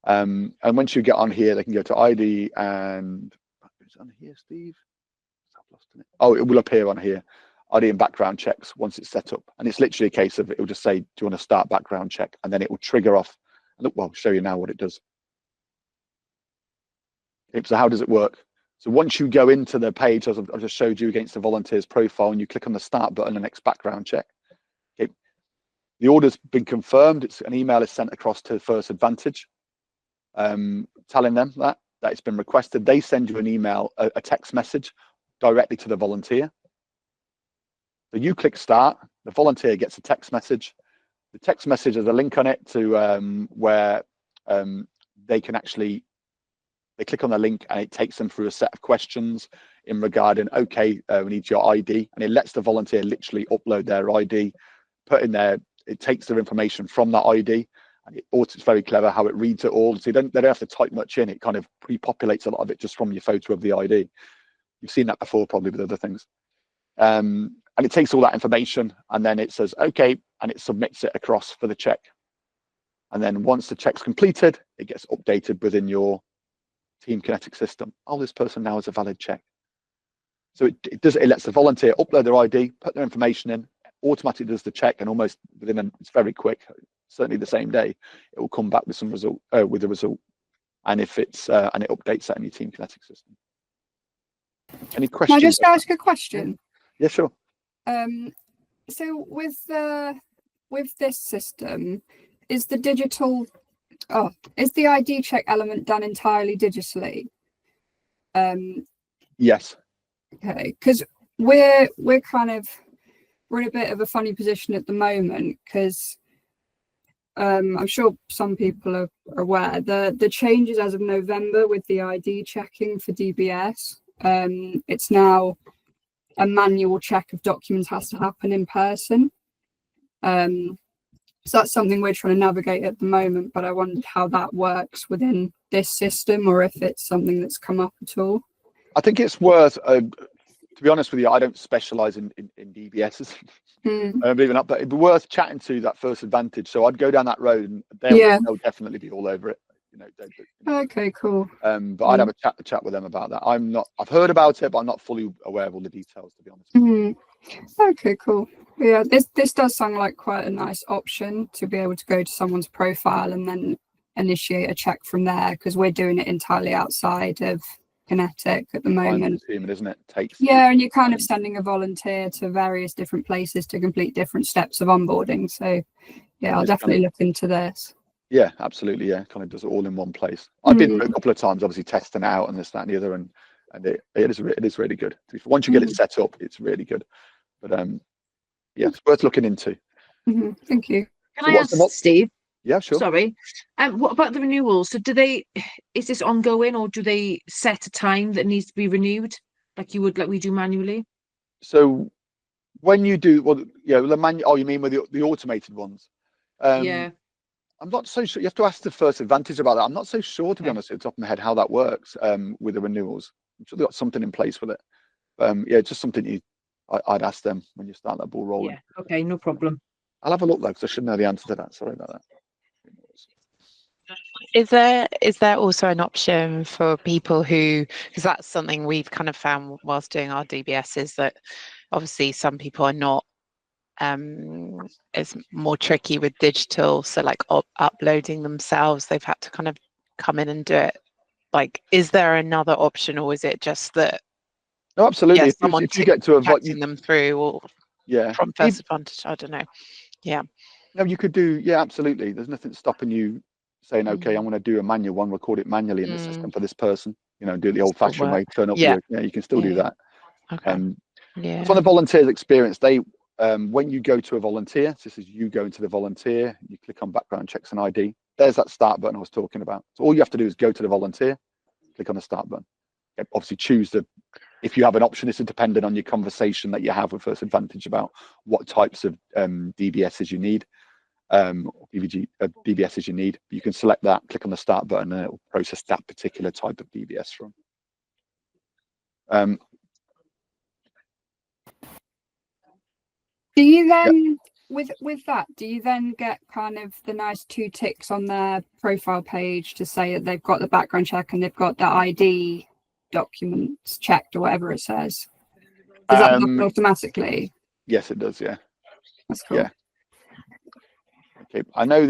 And once you get on here, they can go to ID and it's on here, Steve. I've lost it. Oh, it will appear on here. ID and background checks once it's set up, and it's literally a case of it will just say, "Do you want to start background check?" And then it will trigger off. Look, well, I'll show you now what it does. Okay, so how does it work? So once you go into the page, as I've just showed you against the volunteer's profile, and you click on the start button, the next background check. Okay, the order's been confirmed. It's an email is sent across to First Advantage, telling them that it's been requested. They send you an email, a text message directly to the volunteer. So you click start, the volunteer gets a text message. The text message has a link on it to where they can actually, they click on the link and it takes them through a set of questions in regarding, okay, we need your ID, and it lets the volunteer literally upload their ID, put in there, it takes their information from that ID, and it's very clever how it reads it all. So they don't have to type much in, it kind of pre-populates a lot of it just from your photo of the ID. You've seen that before probably with other things. And it takes all that information and then it says, okay, and it submits it across for the check. And then once the check's completed, it gets updated within your TeamKinetic system. Oh, this person now has a valid check. So it lets the volunteer upload their ID, put their information in, automatically does the check, and almost it's very quick, certainly the same day, it will come back with some result, with the result. And if it's, and it updates that in your TeamKinetic system. Any questions? Can I just ask a question? Yeah, sure. So with this system, is the ID check element done entirely digitally? Yes. Okay, because we're in a bit of a funny position at the moment, because I'm sure some people are aware the changes as of November with the ID checking for DBS. It's now a manual check of documents has to happen in person. So that's something we're trying to navigate at the moment, but I wondered how that works within this system, or if it's something that's come up at all. I think it's worth, to be honest with you, I don't specialise in DBSs, believe it or not, but it'd be worth chatting to that First Advantage. So I'd go down that road and they'll definitely be all over it. Okay, cool. But I'd have a chat with them about that. I've heard about it, but I'm not fully aware of all the details, to be honest. Okay, cool. Yeah, this does sound like quite a nice option to be able to go to someone's profile and then initiate a check from there, because we're doing it entirely outside of Kinetic at the moment. Isn't it? Yeah, and you're kind of sending a volunteer to various different places to complete different steps of onboarding. So yeah, I'll definitely look into this. Yeah, absolutely. Yeah, kind of does it all in one place. I've been through a couple of times, obviously testing it out and this, that, and the other, and it is really good. Once you get it set up, it's really good. But yeah, it's worth looking into. Thank you. Can I ask, Steve? Yeah, sure. Sorry. What about the renewals? So is this ongoing, or do they set a time that needs to be renewed like we do manually? So when you do, the manual, oh, you mean with the automated ones? Yeah. I'm not so sure. You have to ask the First Advantage about that. I'm not so sure, to be honest, at the top of my head, how that works with the renewals. I'm sure they've got something in place with it. Yeah, just something I'd ask them when you start that ball rolling. Yeah. Okay, no problem. I'll have a look though, because I should know the answer to that. Sorry about that. Is there also an option for people who, because that's something we've kind of found whilst doing our DBS, is that obviously some people are not, it's more tricky with digital, so like uploading themselves, they've had to kind of come in and do it. Like, is there another option, or is it just that? No, absolutely. Yeah, if you get to avoid them through, or from First Advantage, I don't know. Yeah. No, you could do. Yeah, absolutely. There's nothing stopping you saying, okay, I'm going to do a manual one, record it manually in the system for this person. Do it the old-fashioned way. Turn up. Yeah, you can still do that. Okay. Yeah. From the volunteer's experience, when you go to a volunteer, so this is you going to the volunteer, you click on background checks and ID. There's that start button I was talking about. So all you have to do is go to the volunteer, click on the start button. Obviously, choose if you have an option. This is dependent on your conversation that you have with First Advantage about what types of DBSs you need, DBSs you need. You can select that, click on the start button, and it will process that particular type of DBS from. Do you then with that, do you then get kind of the nice 2 ticks on their profile page to say that they've got the background check and they've got the ID documents checked or whatever it says? Does that happen automatically? Yes, it does. Yeah. That's cool. Yeah. Okay. I know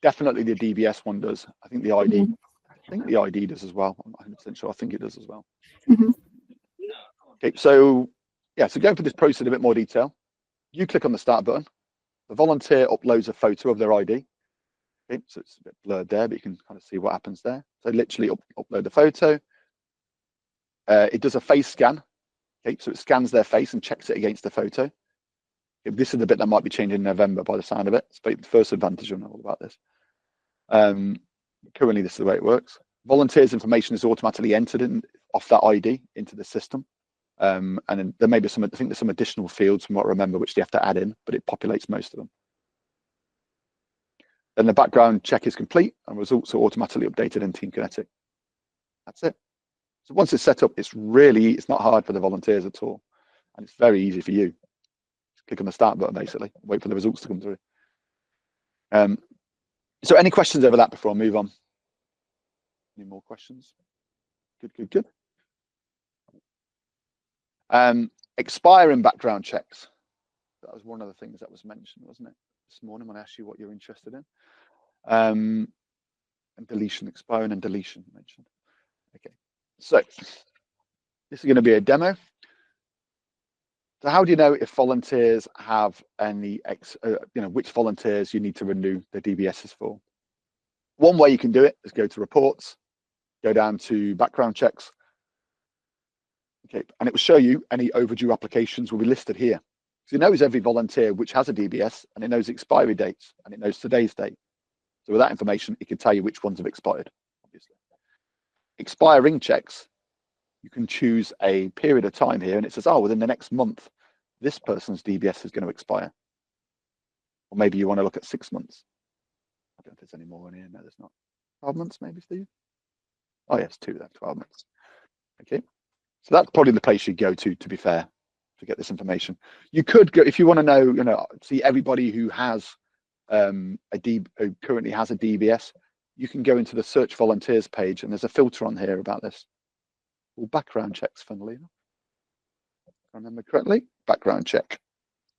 definitely the DBS one does. I think the ID. Mhm. I think the ID does as well. I'm not 100% sure. I think it does as well. Mhm. Okay. So yeah. So going for this process in a bit more detail, you click on the start button. The volunteer uploads a photo of their ID. Okay, so it's a bit blurred there, but you can kind of see what happens there. So literally upload the photo. It does a face scan. Okay, so it scans their face and checks it against the photo. Okay, this is the bit that might be changing in November by the sound of it. It's the first advantage of all about this. Currently, this is the way it works. Volunteers' information is automatically entered off that ID into the system. And then there may be I think there's some additional fields from what I remember, which they have to add in, but it populates most of them. Then the background check is complete and results are automatically updated in TeamKinetic. That's it. So once it's set up, it's not hard for the volunteers at all. And it's very easy for you. Just click on the start button, basically, wait for the results to come through. So any questions over that before I move on? Any more questions? Good. Expiring background checks. That was one of the things that was mentioned, wasn't it? This morning when I asked you what you're interested in. And deletion, expiring and deletion mentioned. Okay, so this is going to be a demo. So how do you know if volunteers have any, which volunteers you need to renew their DBSs for? One way you can do it is go to reports, go down to background checks. Okay, and it will show you any overdue applications will be listed here. So it knows every volunteer which has a DBS, and it knows expiry dates, and it knows today's date. So with that information, it can tell you which ones have expired, obviously. Expiring checks, you can choose a period of time here, and it says, oh, within the next month, this person's DBS is going to expire. Or maybe you want to look at 6 months. I don't know if there's any more in here. No, there's not. 12 months, maybe, Steve? Oh, yes, 2 then, 12 months. Okay. So that's probably the place you go to be fair, to get this information. You could go, if you want to know, see everybody who has who currently has a DBS, you can go into the search volunteers page, and there's a filter on here about this. All background checks, funnily enough. If I remember correctly, background check.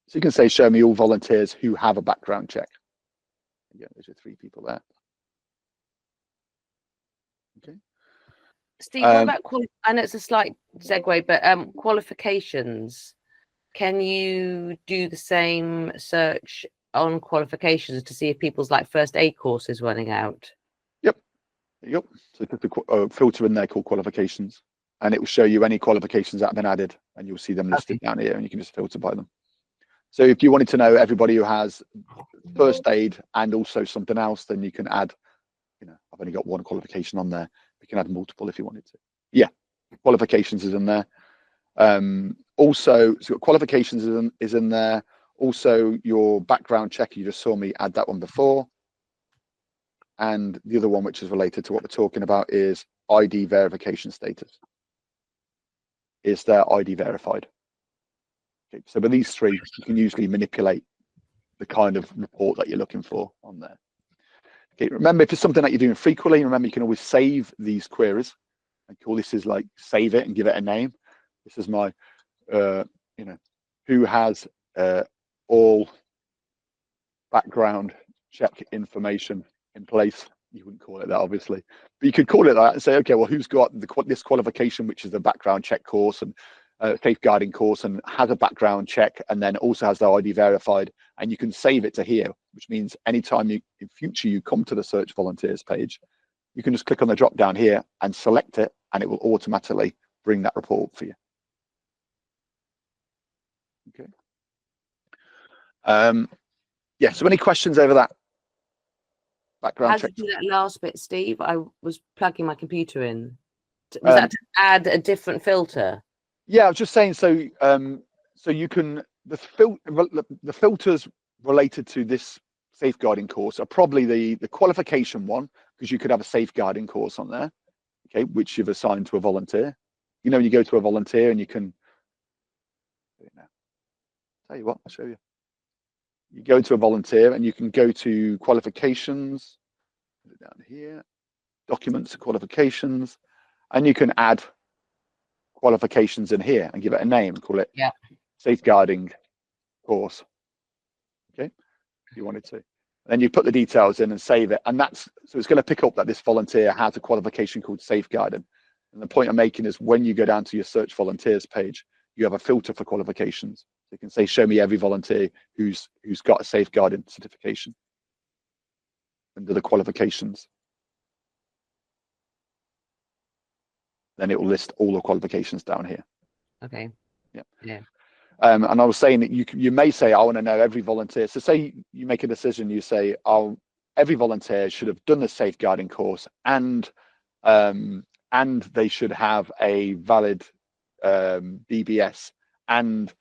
So you can say, show me all volunteers who have a background check. Yeah, there's your 3 people there. Okay. Steve, what about I know it's a slight segue, but qualifications. Can you do the same search on qualifications to see if people's first aid course is running out? Yep. So put the filter in there called qualifications, and it will show you any qualifications that have been added, and you'll see them listed down here, and you can just filter by them. So if you wanted to know everybody who has first aid and also something else, then you can add, I've only got 1 qualification on there. You can add multiple if you wanted to. Yeah, qualifications is in there. Also, so qualifications is in there. Also, your background check, you just saw me add that one before. And the other one, which is related to what we're talking about, is ID verification status. Is their ID verified? Okay, so with these 3, you can usually manipulate the kind of report that you're looking for on there. Okay, remember, if it's something that you're doing frequently, remember you can always save these queries and call this is save it and give it a name. This is my, who has all background check information in place. You wouldn't call it that, obviously, but you could call it that and say, okay, well, who's got this qualification, which is the background check course and safeguarding course, and has a background check, and then also has their ID verified, and you can save it to here, which means anytime in future you come to the search volunteers page, you can just click on the drop down here and select it, and it will automatically bring that report for you. Okay. Yeah, so any questions over that background check? How did you do that last bit, Steve? I was plugging my computer in. Was that to add a different filter? Yeah, I was just saying, so so you can, the filters related to this safeguarding course are probably the qualification one, because you could have a safeguarding course on there, okay, which you've assigned to a volunteer. When you go to a volunteer and you can, tell you what, I'll show you. you go to a volunteer and you can go to qualifications, put it down here, documents, qualifications, and you can add qualifications in here and give it a name, call it safeguarding course. Okay, if you wanted to. Then you put the details in and save it. And that's, so it's going to pick up that this volunteer has a qualification called safeguarding. And the point I'm making is when you go down to your search volunteers page, you have a filter for qualifications. So you can say, show me every volunteer who's got a safeguarding certification under the qualifications. Then it will list all the qualifications down here. Okay. Yeah. And I was saying that you may say, I want to know every volunteer. So say you make a decision, you say, every volunteer should have done the safeguarding course and they should have a valid DBS and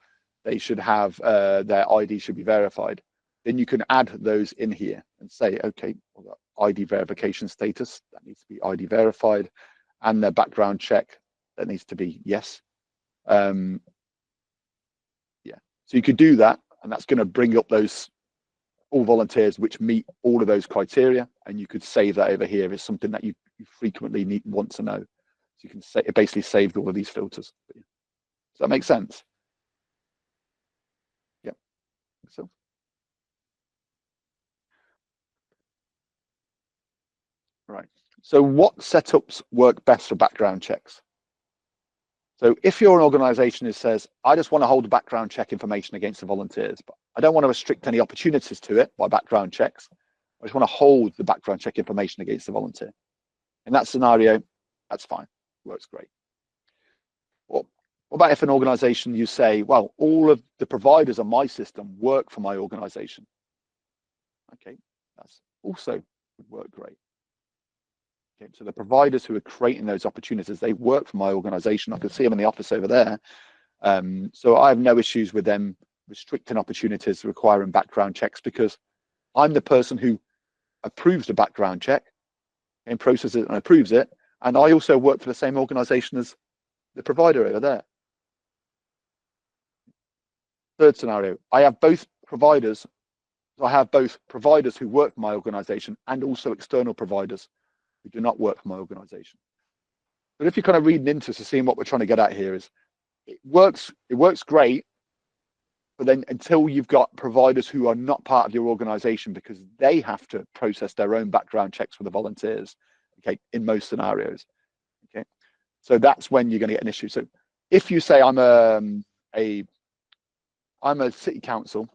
they should have their ID should be verified. Then you can add those in here and say, okay, well, ID verification status, that needs to be ID verified, and their background check, that needs to be yes. So you could do that, and that's going to bring up those all volunteers which meet all of those criteria, and you could save that over here as something that you frequently want to know. So you can say it basically saved all of these filters. Does that make sense? Yeah. So. Right. So what setups work best for background checks? So if you're an organization who says, I just want to hold the background check information against the volunteers, but I don't want to restrict any opportunities to it by background checks. I just want to hold the background check information against the volunteer. In that scenario, that's fine. Works great. Well, what about if an organization you say, well, all of the providers on my system work for my organization? Okay, that's also would work great. Okay, so the providers who are creating those opportunities, they work for my organization. I can see them in the office over there. So I have no issues with them restricting opportunities requiring background checks because I'm the person who approves the background check and processes it and approves it. And I also work for the same organization as the provider over there. Third scenario, I have both providers. I have both providers who work for my organization and also external providers who do not work for my organization. But if you're kind of reading into this and seeing what we're trying to get at here is it works great, but then until you've got providers who are not part of your organization because they have to process their own background checks for the volunteers, okay, in most scenarios. Okay. So that's when you're going to get an issue. So if you say I'm a city council,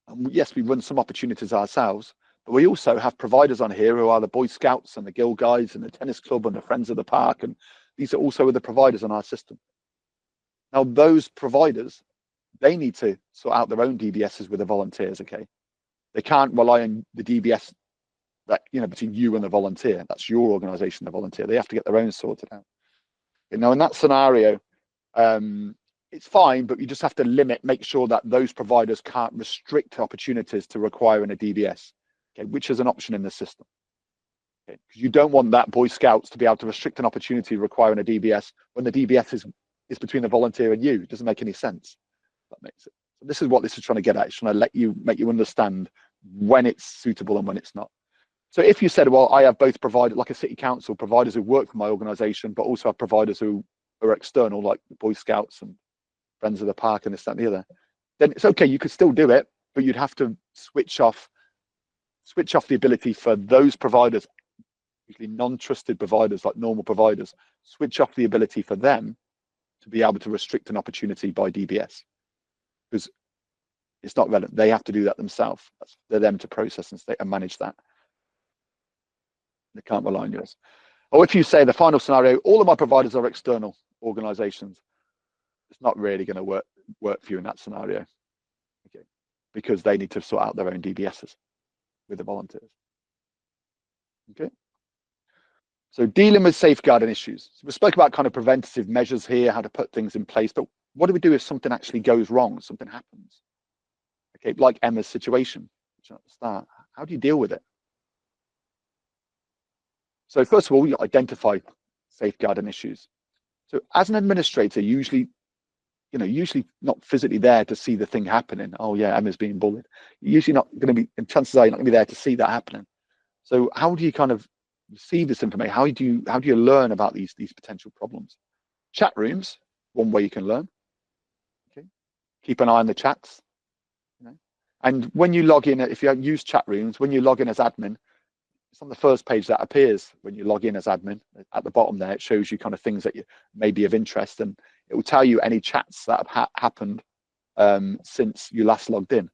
and yes, we run some opportunities ourselves, but we also have providers on here who are the Boy Scouts and the Guild Guides and the tennis club and the Friends of the Park. And these are also the providers on our system. Now, those providers, they need to sort out their own DBSs with the volunteers, okay? They can't rely on the DBS that, you know, between you and the volunteer. That's your organization, the volunteer. They have to get their own sorted out. You know, in that scenario, it's fine, but you just have to make sure that those providers can't restrict opportunities to requiring a DBS. Okay, which is an option in the system. Okay, because you don't want that Boy Scouts to be able to restrict an opportunity requiring a DBS when the DBS is between the volunteer and you. It doesn't make any sense. That makes it. So this is what this is trying to get at. It's trying to make you understand when it's suitable and when it's not. So if you said, well, I have both providers, like a city council, providers who work for my organization, but also have providers who are external, like the Boy Scouts and Friends of the Park and this, that, and the other, then it's okay. You could still do it, but you'd have to switch off the ability for those providers, usually non-trusted providers like normal providers, switch off the ability for them to be able to restrict an opportunity by DBS because it's not relevant. They have to do that themselves. That's for them to process and manage that. They can't rely on yours. Or if you say the final scenario, all of my providers are external organizations, it's not really going to work for you in that scenario, okay, because they need to sort out their own DBSs with the volunteers. Okay. So dealing with safeguarding issues. So we spoke about kind of preventative measures here, how to put things in place, but what do we do if something actually goes wrong, something happens? Okay, like Emma's situation, which at the start, how do you deal with it? So first of all, you identify safeguarding issues. So as an administrator, usually usually not physically there to see the thing happening. Oh yeah, Emma's being bullied. You're usually not going to be, and chances are you're not going to be there to see that happening. So how do you kind of receive this information? How do you learn about these potential problems? Chat rooms, one way you can learn. Okay, keep an eye on the chats. And when you log in, if you use chat rooms, when you log in as admin, it's on the first page that appears when you log in as admin. At the bottom there, it shows you kind of things that may be of interest, and it will tell you any chats that have happened since you last logged in.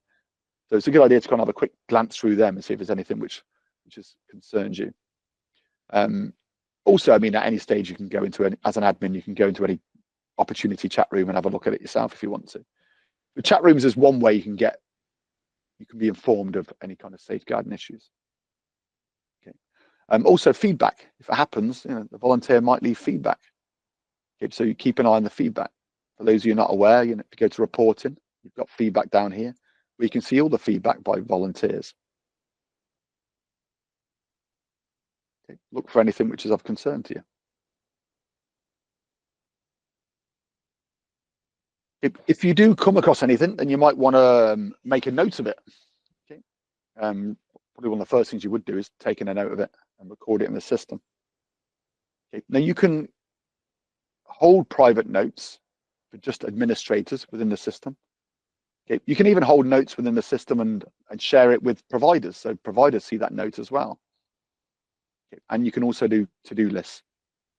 So it's a good idea to kind of have a quick glance through them and see if there's anything which concerns you. Also, I mean, at any stage you can go into as an admin, you can go into any opportunity chat room and have a look at it yourself if you want to. The chat rooms is one way you can be informed of any kind of safeguarding issues. Okay. Also feedback. If it happens, the volunteer might leave feedback. Okay, so you keep an eye on the feedback. For those of you not aware, if you go to reporting, you've got feedback down here where you can see all the feedback by volunteers. Okay. Look for anything which is of concern to you. If you do come across anything, then you might want to make a note of it. Okay. Probably one of the first things you would do is taking a note of it and record it in the system. Okay. Now you can hold private notes for just administrators within the system. Okay. You can even hold notes within the system and share it with providers, so providers see that note as well. Okay. And you can also do to-do lists.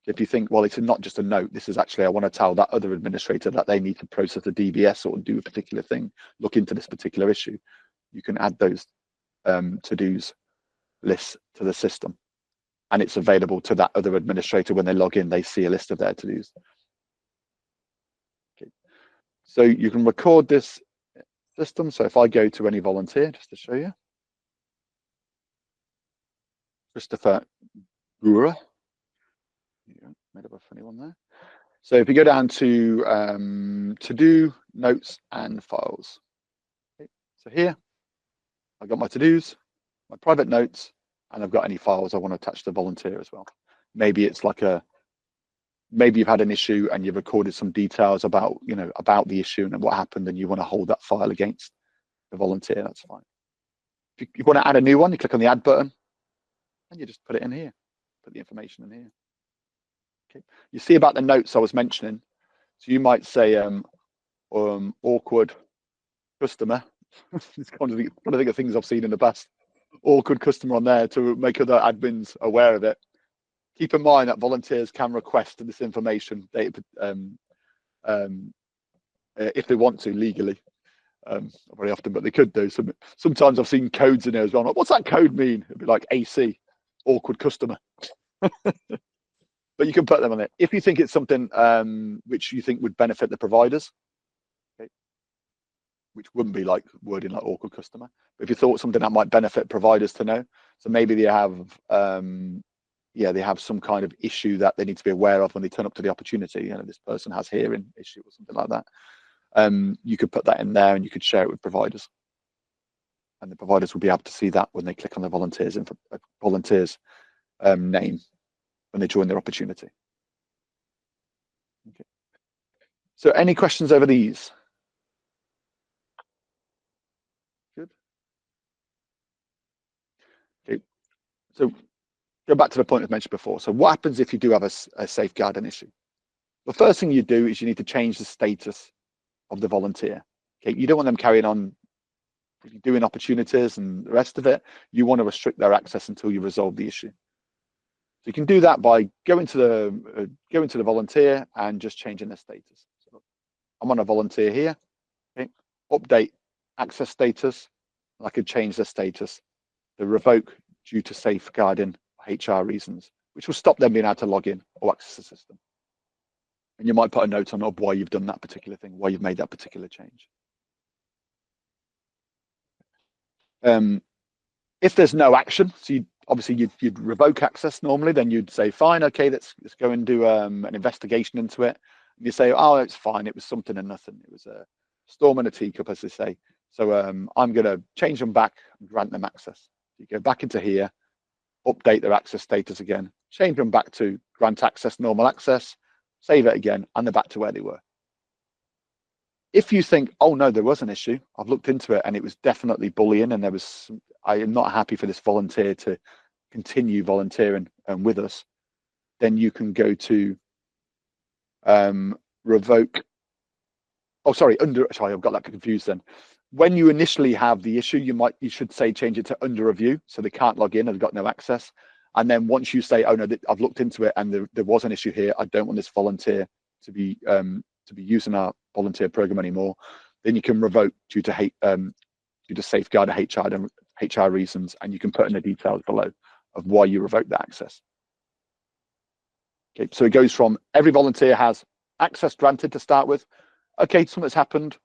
If you think, well, it's not just a note, this is actually, I want to tell that other administrator that they need to process a DBS or do a particular thing, look into this particular issue, you can add those to-dos lists to the system. And it's available to that other administrator when they log in, they see a list of their to-dos. Okay. So you can record this system. So if I go to any volunteer, just to show you, Christopher Gura. Made up a funny one there. So if you go down to to-do, notes, and files. Okay. So here, I've got my to-dos, my private notes, and I've got any files I want to attach to volunteer as well. Maybe it's like maybe you've had an issue and you've recorded some details about, about the issue and what happened, and you want to hold that file against the volunteer, that's fine. If you want to add a new one, you click on the add button and you just put it in here, put the information in here. Okay. You see about the notes I was mentioning. So you might say awkward customer. It's kind of the things I've seen in the past. Awkward customer on there to make other admins aware of it. Keep in mind that volunteers can request this information if they want to legally. Not very often, but they could do. Sometimes I've seen codes in there as well. I'm like, what's that code mean? It'd be like AC, awkward customer. But you can put them on it. If you think it's something which you think would benefit the providers, okay, which wouldn't be like wording like awkward customer, but if you thought something that might benefit providers to know, so maybe they have they have some kind of issue that they need to be aware of when they turn up to the opportunity. This person has hearing issue or something like that. You could put that in there and you could share it with providers. And the providers will be able to see that when they click on the volunteers name when they join their opportunity. Okay. So any questions over these? Good. Okay. So go back to the point I mentioned before. So what happens if you do have a safeguarding issue? The first thing you do is you need to change the status of the volunteer. Okay. You don't want them carrying on doing opportunities and the rest of it. You want to restrict their access until you resolve the issue. So you can do that by going to the volunteer and just changing their status. So I'm on a volunteer here. Okay. Update access status. I could change the status to revoke due to safeguarding HR reasons, which will stop them being able to log in or access the system. And you might put a note on why you've done that particular thing, why you've made that particular change. If there's no action, so you'd revoke access normally, then you'd say, fine, okay, let's go and do an investigation into it. And you say, oh, it's fine, it was something and nothing. It was a storm in a teacup, as they say. So I'm going to change them back and grant them access. You go back into here, update their access status again, change them back to grant access, normal access, save it again, and they're back to where they were. If you think, oh no, there was an issue, I've looked into it and it was definitely bullying, and I am not happy for this volunteer to continue volunteering with us, then you can go to revoke. Oh, sorry, I've got that confused then. When you initially have the issue, you should say change it to under review, so they can't log in and they've got no access. And then once you say, oh no, I've looked into it and there was an issue here, I don't want this volunteer to be using our volunteer program anymore, then you can revoke due to safeguard HR reasons, and you can put in the details below of why you revoke that access. Okay, so it goes from every volunteer has access granted to start with. Okay, something's happened,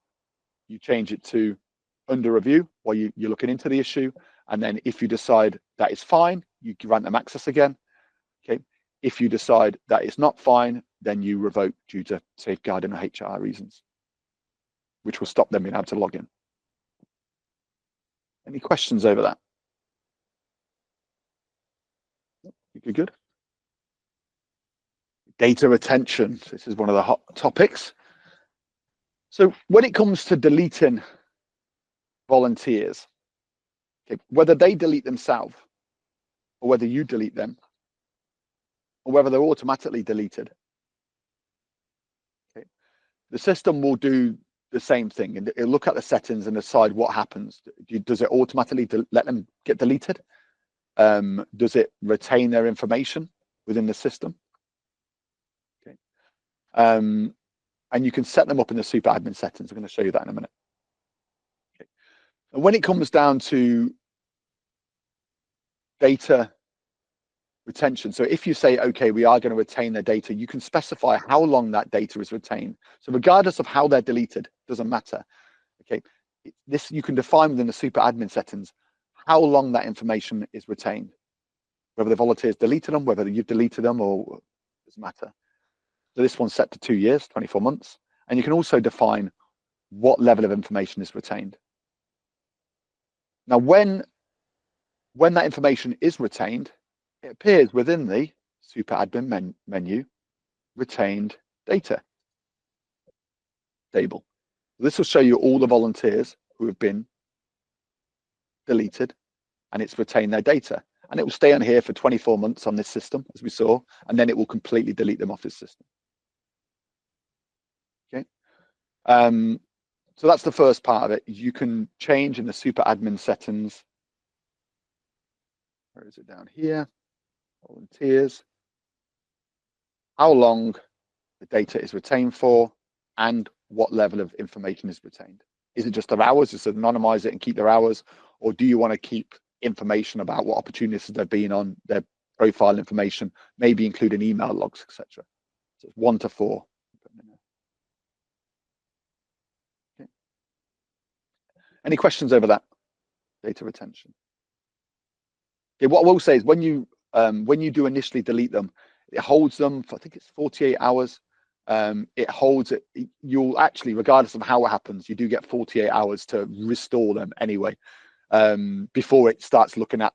you change it to under review while you're looking into the issue, and then if you decide that is fine, you grant them access again. Okay, if you decide that is not fine, then you revoke due to safeguarding or HR reasons, which will stop them being able to log in. Any questions over that? You're good. Data retention. This is one of the hot topics. So when it comes to deleting volunteers, okay, whether they delete themselves or whether you delete them or whether they're automatically deleted, okay, the system will do the same thing, and it'll look at the settings and decide what happens. Does it automatically let them get deleted? Does it retain their information within the system? Okay. And you can set them up in the super admin settings. I'm going to show you that in a minute. Okay. And when it comes down to data retention, so if you say, okay, we are going to retain their data, you can specify how long that data is retained. So regardless of how they're deleted, doesn't matter. Okay, this you can define within the super admin settings how long that information is retained, whether the volunteers deleted them, whether you've deleted them, or it doesn't matter. So this one's set to 2 years, 24 months. And you can also define what level of information is retained. Now, when that information is retained, it appears within the super admin menu, retained data table. This will show you all the volunteers who have been deleted, and it's retained their data. And it will stay on here for 24 months on this system, as we saw, and then it will completely delete them off this system. Okay. So that's the first part of it. You can change in the super admin settings. Where is it down here? Volunteers. How long the data is retained for, and what level of information is retained. Is it just their hours, just anonymize it and keep their hours, or do you want to keep information about what opportunities they've been on, their profile information, maybe including email logs, etc. So it's 1 to 4. Okay. Any questions over that? Data retention. Okay, what I will say is when you do initially delete them, it holds them for, I think it's 48 hours. It holds it. You'll actually, regardless of how it happens, you do get 48 hours to restore them anyway, before it starts looking at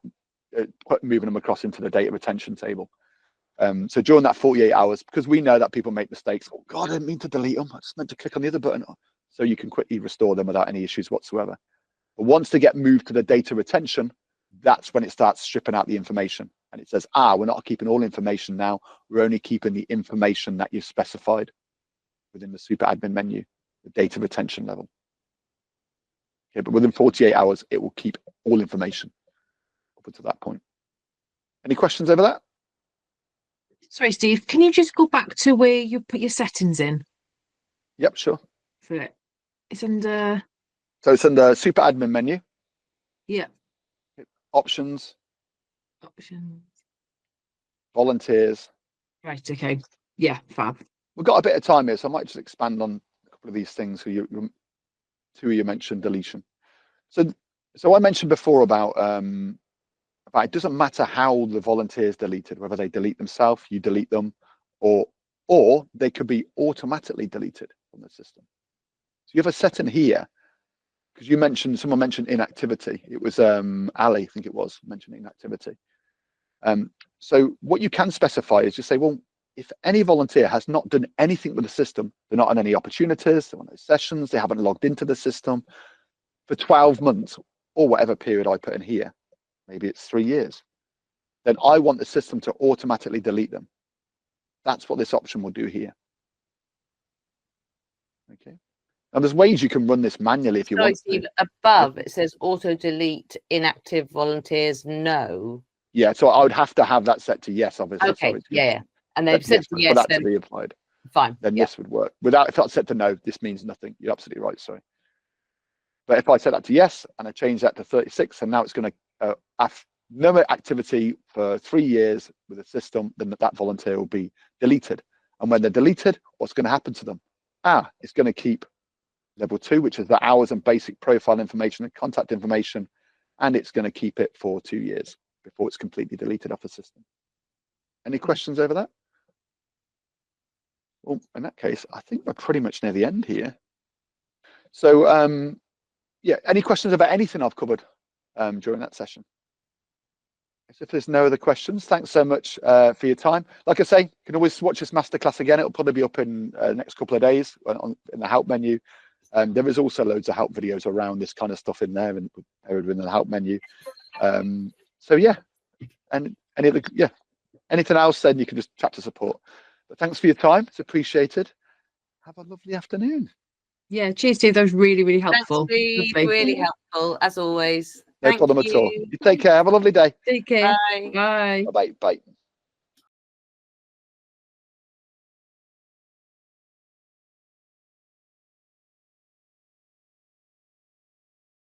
moving them across into the data retention table. So during that 48 hours, because we know that people make mistakes, oh God, I didn't mean to delete them, I just meant to click on the other button. So you can quickly restore them without any issues whatsoever. But once they get moved to the data retention, that's when it starts stripping out the information. And it says, we're not keeping all information now. We're only keeping the information that you've specified within the super admin menu, the data retention level. Okay, but within 48 hours, it will keep all information up to that point. Any questions over that? Sorry, Steve, can you just go back to where you put your settings in? Yep, sure. For it. It's under... So it's under super admin menu. Yeah. Options. Options. Volunteers. Right, okay. Yeah, fab. We've got a bit of time here, so I might just expand on a couple of these things. So you mentioned deletion. So I mentioned before about it doesn't matter how the volunteers deleted, whether they delete themselves, you delete them, or they could be automatically deleted from the system. So you have a setting here, because someone mentioned inactivity. It was Ali, I think it was, mentioned inactivity. So what you can specify is just say, well, if any volunteer has not done anything with the system, they're not on any opportunities, they're on no sessions, they haven't logged into the system for 12 months or whatever period I put in here, maybe it's 3 years, then I want the system to automatically delete them. That's what this option will do here. Okay. And there's ways you can run this manually if you want Steve, to. above it says auto delete inactive volunteers. No. Yeah, so I would have to have that set to yes, obviously. Okay. Sorry, Yeah. And they've said for yes. that Then to be applied. fine. Then this would work. Without, if that's set to no, this means nothing. You're absolutely right. Sorry. But if I set that to yes and I change that to 36, and now it's going to no activity for 3 years with the system, then that volunteer will be deleted. And when they're deleted, what's going to happen to them? It's going to keep level 2, which is the hours and basic profile information and contact information, and it's going to keep it for 2 years before it's completely deleted off the system. Any questions over that? Well, in that case, I think we're pretty much near the end here. So, yeah, any questions about anything I've covered during that session? If there's no other questions, thanks so much for your time. Like I say, you can always watch this masterclass again. It'll probably be up in the next couple of days in the help menu. There is also loads of help videos around this kind of stuff in there and in the help menu. So yeah, and anything else, then you can just chat to support. But thanks for your time. It's appreciated. Have a lovely afternoon. Yeah, cheers, Steve. That was really, really helpful. Thanks, Steve. Lovely. Really helpful as always. No problem at all. You take care. Have a lovely day. Take care. Bye. Bye. Bye. Bye.